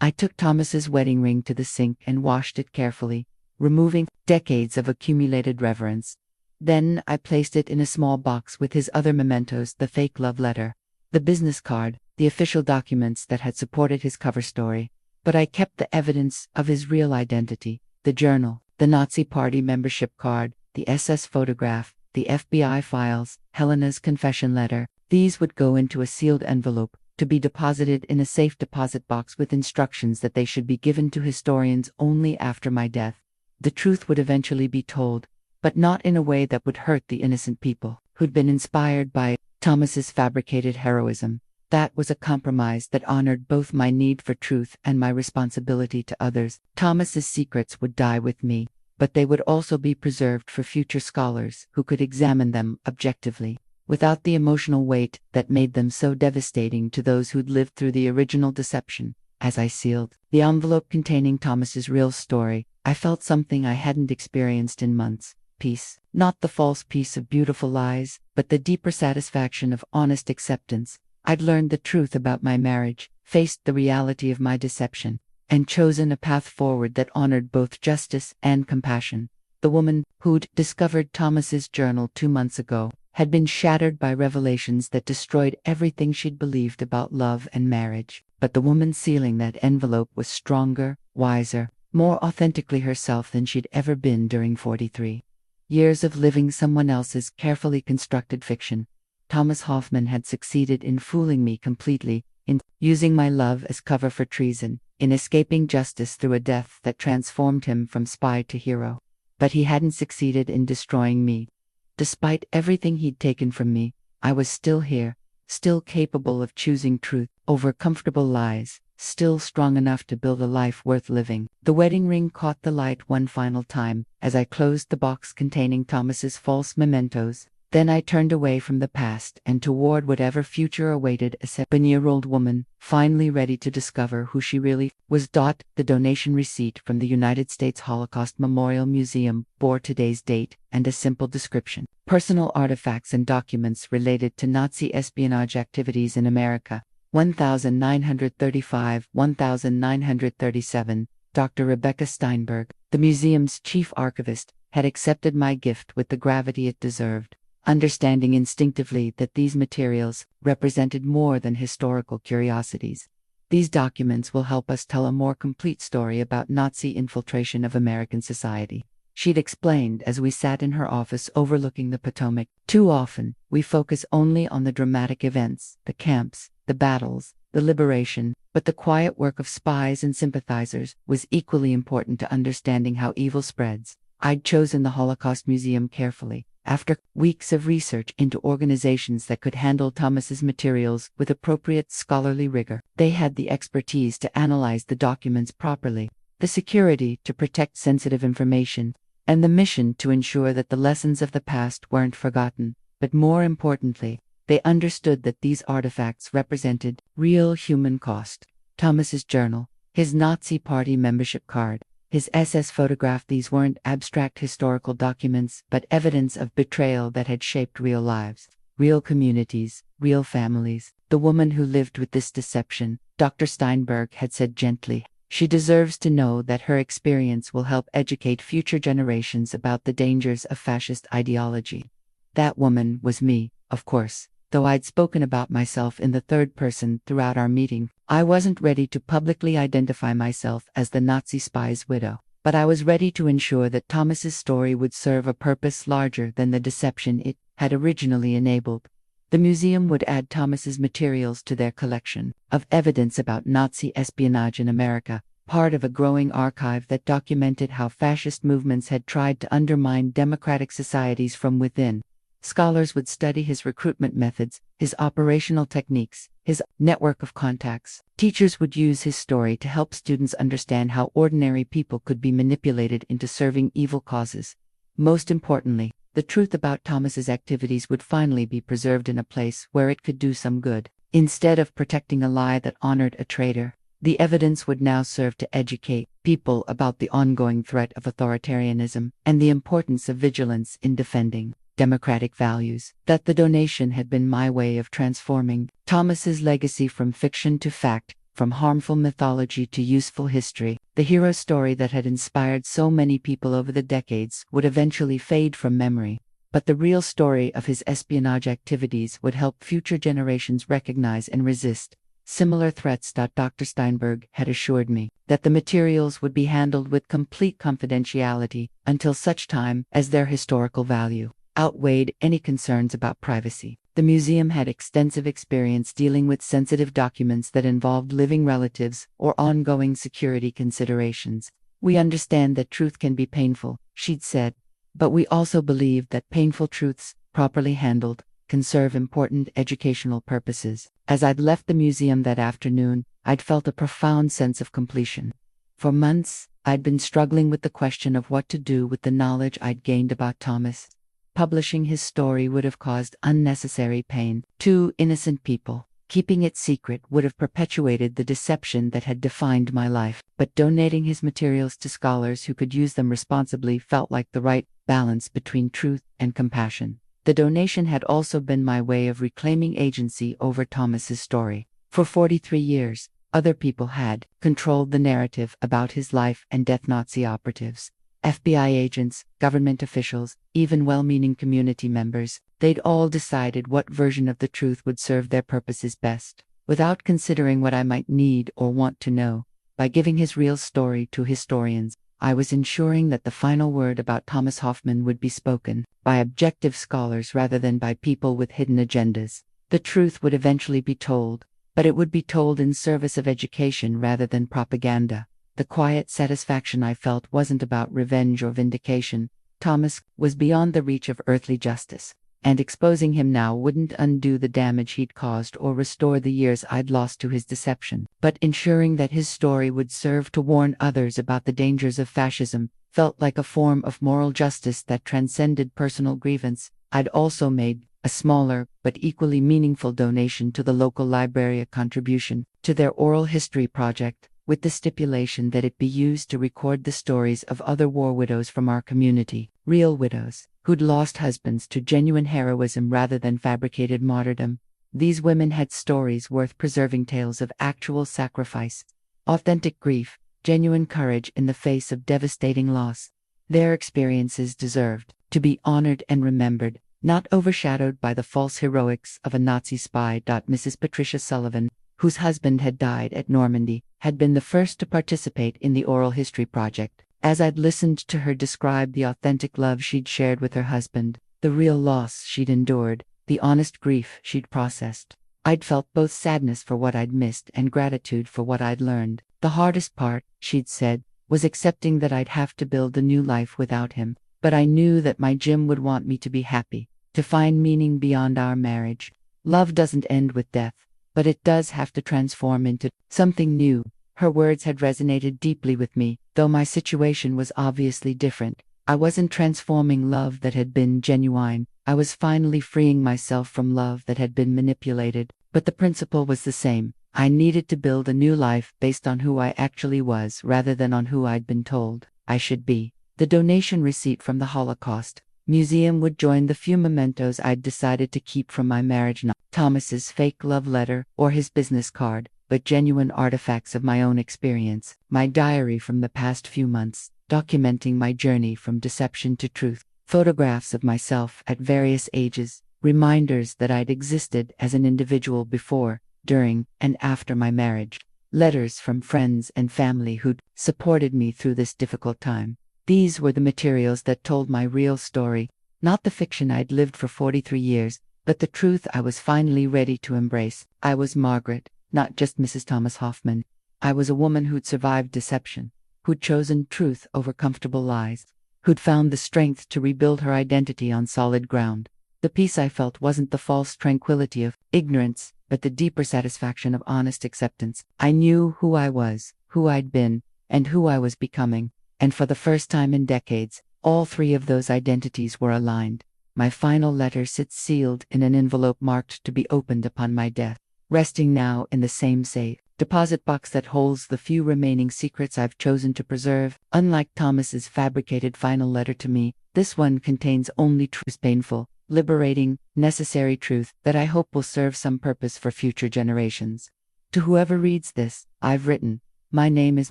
I took Thomas's wedding ring to the sink and washed it carefully, removing decades of accumulated reverence. Then I placed it in a small box with his other mementos: the fake love letter, the business card, the official documents that had supported his cover story. But I kept the evidence of his real identity: the journal, the Nazi Party membership card, the SS photograph, the FBI files, Helena's confession letter. These would go into a sealed envelope, to be deposited in a safe deposit box with instructions that they should be given to historians only after my death. The truth would eventually be told, but not in a way that would hurt the innocent people who'd been inspired by Thomas's fabricated heroism. That was a compromise that honored both my need for truth and my responsibility to others. Thomas's secrets would die with me, but they would also be preserved for future scholars who could examine them objectively, without the emotional weight that made them so devastating to those who'd lived through the original deception. As I sealed the envelope containing Thomas's real story, I felt something I hadn't experienced in months: peace. Not the false peace of beautiful lies, but the deeper satisfaction of honest acceptance. I'd learned the truth about my marriage, faced the reality of my deception, and chosen a path forward that honored both justice and compassion. The woman who'd discovered Thomas's journal 2 months ago had been shattered by revelations that destroyed everything she'd believed about love and marriage. But the woman sealing that envelope was stronger, wiser, more authentically herself than she'd ever been during 43 years of living someone else's carefully constructed fiction. Thomas Hoffman had succeeded in fooling me completely, in using my love as cover for treason, in escaping justice through a death that transformed him from spy to hero. But he hadn't succeeded in destroying me. Despite everything he'd taken from me, I was still here, still capable of choosing truth over comfortable lies, still strong enough to build a life worth living. The wedding ring caught the light one final time as I closed the box containing Thomas's false mementos. Then I turned away from the past and toward whatever future awaited a 7-year-old woman, finally ready to discover who she really was. The donation receipt from the United States Holocaust Memorial Museum bore today's date and a simple description: personal artifacts and documents related to Nazi espionage activities in America, 1935-1937. Dr. Rebecca Steinberg, the museum's chief archivist, had accepted my gift with the gravity it deserved, understanding instinctively that these materials represented more than historical curiosities. These documents will help us tell a more complete story about Nazi infiltration of American society, she'd explained as we sat in her office overlooking the Potomac. Too often, we focus only on the dramatic events, the camps, the battles, the liberation, but the quiet work of spies and sympathizers was equally important to understanding how evil spreads. I'd chosen the Holocaust Museum carefully, after weeks of research into organizations that could handle Thomas's materials with appropriate scholarly rigor. They had the expertise to analyze the documents properly, the security to protect sensitive information, and the mission to ensure that the lessons of the past weren't forgotten. But more importantly, they understood that these artifacts represented real human cost. Thomas's journal, his Nazi Party membership card, his SS photograph. These weren't abstract historical documents, but evidence of betrayal that had shaped real lives, real communities, real families. The woman who lived with this deception, Dr. Steinberg had said gently, she deserves to know that her experience will help educate future generations about the dangers of fascist ideology. That woman was me, of course. Though I'd spoken about myself in the third person throughout our meeting, I wasn't ready to publicly identify myself as the Nazi spy's widow. But I was ready to ensure that Thomas's story would serve a purpose larger than the deception it had originally enabled. The museum would add Thomas's materials to their collection of evidence about Nazi espionage in America, part of a growing archive that documented how fascist movements had tried to undermine democratic societies from within. Scholars would study his recruitment methods, his operational techniques, his network of contacts. Teachers would use his story to help students understand how ordinary people could be manipulated into serving evil causes. Most importantly, the truth about Thomas's activities would finally be preserved in a place where it could do some good. Instead of protecting a lie that honored a traitor, the evidence would now serve to educate people about the ongoing threat of authoritarianism and the importance of vigilance in defending democratic values. That the donation had been my way of transforming Thomas's legacy from fiction to fact, from harmful mythology to useful history. The hero story that had inspired so many people over the decades would eventually fade from memory. But the real story of his espionage activities would help future generations recognize and resist similar threats. Dr. Steinberg had assured me that the materials would be handled with complete confidentiality until such time as their historical value outweighed any concerns about privacy. The museum had extensive experience dealing with sensitive documents that involved living relatives or ongoing security considerations. We understand that truth can be painful, she'd said, but we also believe that painful truths, properly handled, can serve important educational purposes. As I'd left the museum that afternoon, I'd felt a profound sense of completion. For months, I'd been struggling with the question of what to do with the knowledge I'd gained about Thomas. Publishing his story would have caused unnecessary pain to innocent people. Keeping it secret would have perpetuated the deception that had defined my life. But donating his materials to scholars who could use them responsibly felt like the right balance between truth and compassion. The donation had also been my way of reclaiming agency over Thomas's story. For 43 years, other people had controlled the narrative about his life and death. Nazi operatives, FBI agents, government officials, even well-meaning community members, they'd all decided what version of the truth would serve their purposes best, without considering what I might need or want to know. By giving his real story to historians, I was ensuring that the final word about Thomas Hoffman would be spoken by objective scholars rather than by people with hidden agendas. The truth would eventually be told, but it would be told in service of education rather than propaganda. The quiet satisfaction I felt wasn't about revenge or vindication. Thomas was beyond the reach of earthly justice, and exposing him now wouldn't undo the damage he'd caused or restore the years I'd lost to his deception. But ensuring that his story would serve to warn others about the dangers of fascism felt like a form of moral justice that transcended personal grievance. I'd also made a smaller but equally meaningful donation to the local library, a contribution to their oral history project, with the stipulation that it be used to record the stories of other war widows from our community, real widows, who'd lost husbands to genuine heroism rather than fabricated martyrdom. These women had stories worth preserving, tales of actual sacrifice, authentic grief, genuine courage in the face of devastating loss. Their experiences deserved to be honored and remembered, not overshadowed by the false heroics of a Nazi spy. Mrs. Patricia Sullivan, whose husband had died at Normandy, had been the first to participate in the oral history project. As I'd listened to her describe the authentic love she'd shared with her husband, the real loss she'd endured, the honest grief she'd processed, I'd felt both sadness for what I'd missed and gratitude for what I'd learned. The hardest part, she'd said, was accepting that I'd have to build a new life without him. But I knew that my Jim would want me to be happy, to find meaning beyond our marriage. Love doesn't end with death, but it does have to transform into something new. Her words had resonated deeply with me, though my situation was obviously different. I wasn't transforming love that had been genuine. I was finally freeing myself from love that had been manipulated. But the principle was the same. I needed to build a new life based on who I actually was rather than on who I'd been told I should be. The donation receipt from the Holocaust Museum would join the few mementos I'd decided to keep from my marriage, not Thomas's fake love letter or his business card, but genuine artifacts of my own experience, my diary from the past few months, documenting my journey from deception to truth, photographs of myself at various ages, reminders that I'd existed as an individual before, during, and after my marriage, letters from friends and family who'd supported me through this difficult time. These were the materials that told my real story, not the fiction I'd lived for 43 years, but the truth I was finally ready to embrace. I was Margaret, not just Mrs. Thomas Hoffman. I was a woman who'd survived deception, who'd chosen truth over comfortable lies, who'd found the strength to rebuild her identity on solid ground. The peace I felt wasn't the false tranquility of ignorance, but the deeper satisfaction of honest acceptance. I knew who I was, who I'd been, and who I was becoming. And for the first time in decades, all three of those identities were aligned. My final letter sits sealed in an envelope marked to be opened upon my death, resting now in the same safe deposit box that holds the few remaining secrets I've chosen to preserve. Unlike Thomas's fabricated final letter to me, this one contains only truth, painful, liberating, necessary truth that I hope will serve some purpose for future generations. To whoever reads this, I've written, my name is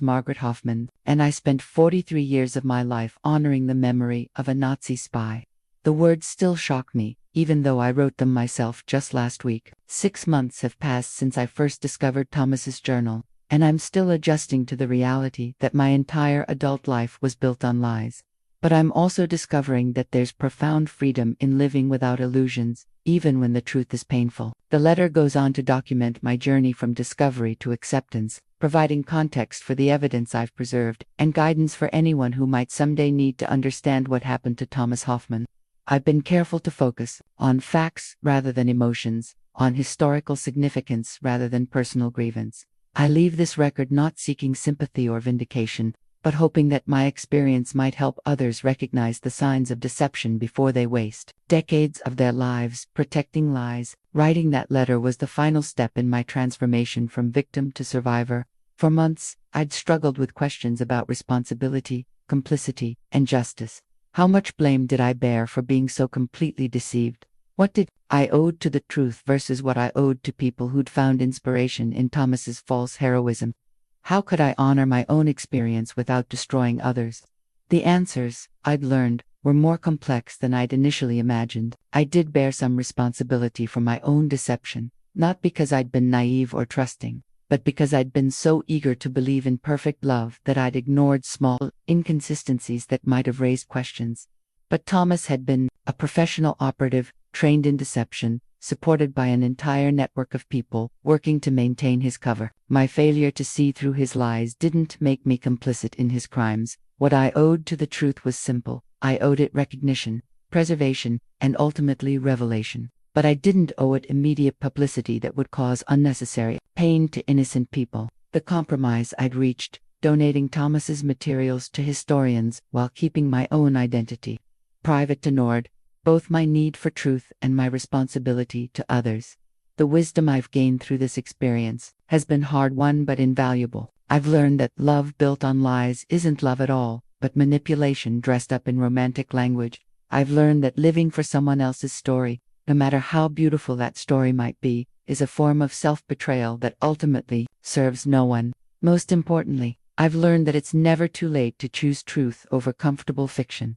Margaret Hoffman, and I spent 43 years of my life honoring the memory of a Nazi spy. The words still shock me, even though I wrote them myself just last week. 6 months have passed since I first discovered Thomas's journal, and I'm still adjusting to the reality that my entire adult life was built on lies. But I'm also discovering that there's profound freedom in living without illusions, even when the truth is painful. The letter goes on to document my journey from discovery to acceptance, providing context for the evidence I've preserved, and guidance for anyone who might someday need to understand what happened to Thomas Hoffman. I've been careful to focus on facts rather than emotions, on historical significance rather than personal grievance. I leave this record not seeking sympathy or vindication, but hoping that my experience might help others recognize the signs of deception before they waste decades of their lives protecting lies. Writing that letter was the final step in my transformation from victim to survivor. For months, I'd struggled with questions about responsibility, complicity, and justice. How much blame did I bear for being so completely deceived? What did I owe to the truth versus what I owed to people who'd found inspiration in Thomas's false heroism? How could I honor my own experience without destroying others? The answers, I'd learned, were more complex than I'd initially imagined. I did bear some responsibility for my own deception, not because I'd been naive or trusting, but because I'd been so eager to believe in perfect love that I'd ignored small inconsistencies that might have raised questions. But Thomas had been a professional operative, trained in deception, supported by an entire network of people working to maintain his cover. My failure to see through his lies didn't make me complicit in his crimes. What I owed to the truth was simple. I owed it recognition, preservation, and ultimately revelation. But I didn't owe it immediate publicity that would cause unnecessary pain to innocent people. The compromise I'd reached, donating Thomas's materials to historians while keeping my own identity private, ignored both my need for truth and my responsibility to others. The wisdom I've gained through this experience has been hard-won but invaluable. I've learned that love built on lies isn't love at all, but manipulation dressed up in romantic language. I've learned that living for someone else's story, no matter how beautiful that story might be, is a form of self-betrayal that ultimately serves no one. Most importantly, I've learned that it's never too late to choose truth over comfortable fiction.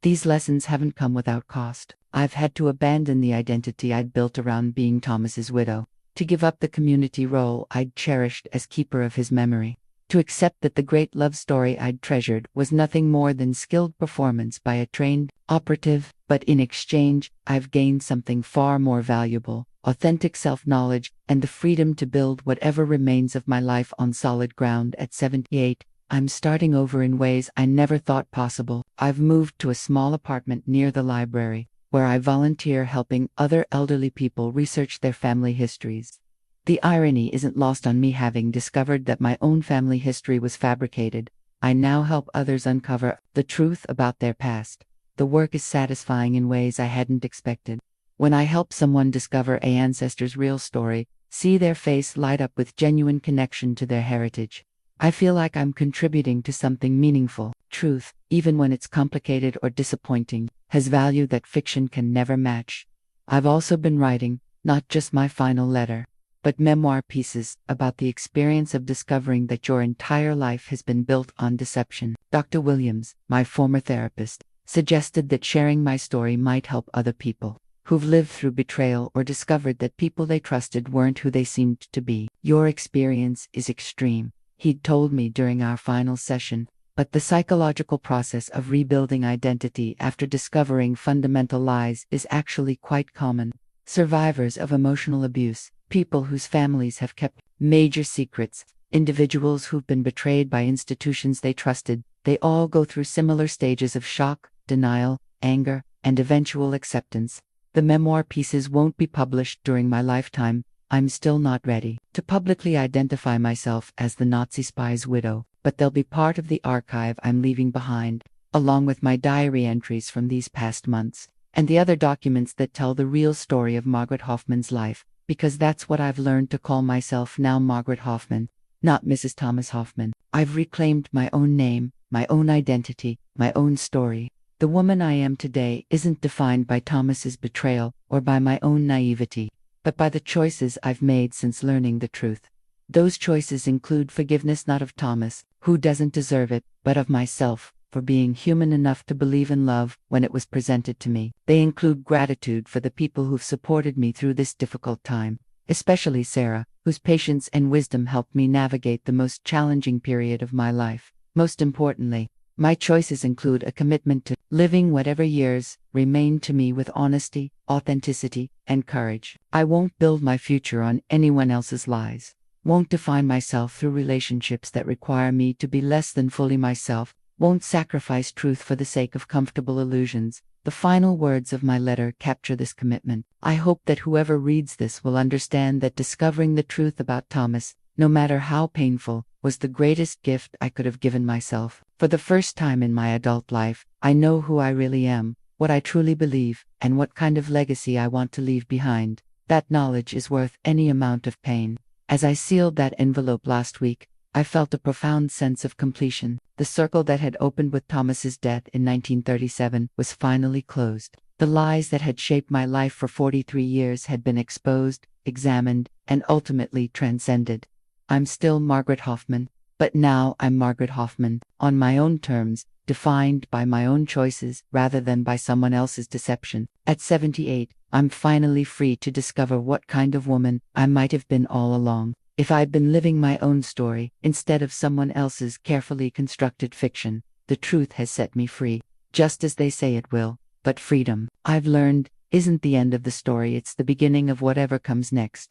These lessons haven't come without cost. I've had to abandon the identity I'd built around being Thomas's widow, to give up the community role I'd cherished as keeper of his memory, to accept that the great love story I'd treasured was nothing more than skilled performance by a trained operative, but in exchange, I've gained something far more valuable, authentic self-knowledge, and the freedom to build whatever remains of my life on solid ground. At 78, I'm starting over in ways I never thought possible. I've moved to a small apartment near the library, where I volunteer helping other elderly people research their family histories. The irony isn't lost on me. Having discovered that my own family history was fabricated, I now help others uncover the truth about their past. The work is satisfying in ways I hadn't expected. When I help someone discover an ancestor's real story, see their face light up with genuine connection to their heritage, I feel like I'm contributing to something meaningful. Truth, even when it's complicated or disappointing, has value that fiction can never match. I've also been writing, not just my final letter, but memoir pieces about the experience of discovering that your entire life has been built on deception. Dr. Williams, my former therapist, suggested that sharing my story might help other people who've lived through betrayal or discovered that people they trusted weren't who they seemed to be. Your experience is extreme, he'd told me during our final session, but the psychological process of rebuilding identity after discovering fundamental lies is actually quite common. Survivors of emotional abuse, people whose families have kept major secrets, individuals who've been betrayed by institutions they trusted, they all go through similar stages of shock, denial, anger, and eventual acceptance. The memoir pieces won't be published during my lifetime. I'm still not ready to publicly identify myself as the Nazi spy's widow, but they'll be part of the archive I'm leaving behind, along with my diary entries from these past months, and the other documents that tell the real story of Margaret Hoffman's life, because that's what I've learned to call myself now, Margaret Hoffman, not Mrs. Thomas Hoffman. I've reclaimed my own name, my own identity, my own story. The woman I am today isn't defined by Thomas's betrayal or by my own naivety, but by the choices I've made since learning the truth. Those choices include forgiveness not of Thomas, who doesn't deserve it, but of myself, for being human enough to believe in love when it was presented to me. They include gratitude for the people who've supported me through this difficult time, especially Sarah, whose patience and wisdom helped me navigate the most challenging period of my life. Most importantly, my choices include a commitment to living whatever years remain to me with honesty, authenticity, and courage. I won't build my future on anyone else's lies, won't define myself through relationships that require me to be less than fully myself, won't sacrifice truth for the sake of comfortable illusions. The final words of my letter capture this commitment. I hope that whoever reads this will understand that discovering the truth about Thomas, no matter how painful, was the greatest gift I could have given myself. For the first time in my adult life, I know who I really am, what I truly believe, and what kind of legacy I want to leave behind. That knowledge is worth any amount of pain. As I sealed that envelope last week, I felt a profound sense of completion. The circle that had opened with Thomas's death in 1937 was finally closed. The lies that had shaped my life for 43 years had been exposed, examined, and ultimately transcended. I'm still Margaret Hoffman, but now I'm Margaret Hoffman, on my own terms, defined by my own choices rather than by someone else's deception. At 78, I'm finally free to discover what kind of woman I might have been all along, if I'd been living my own story instead of someone else's carefully constructed fiction. The truth has set me free, just as they say it will. But freedom, I've learned, isn't the end of the story, it's the beginning of whatever comes next.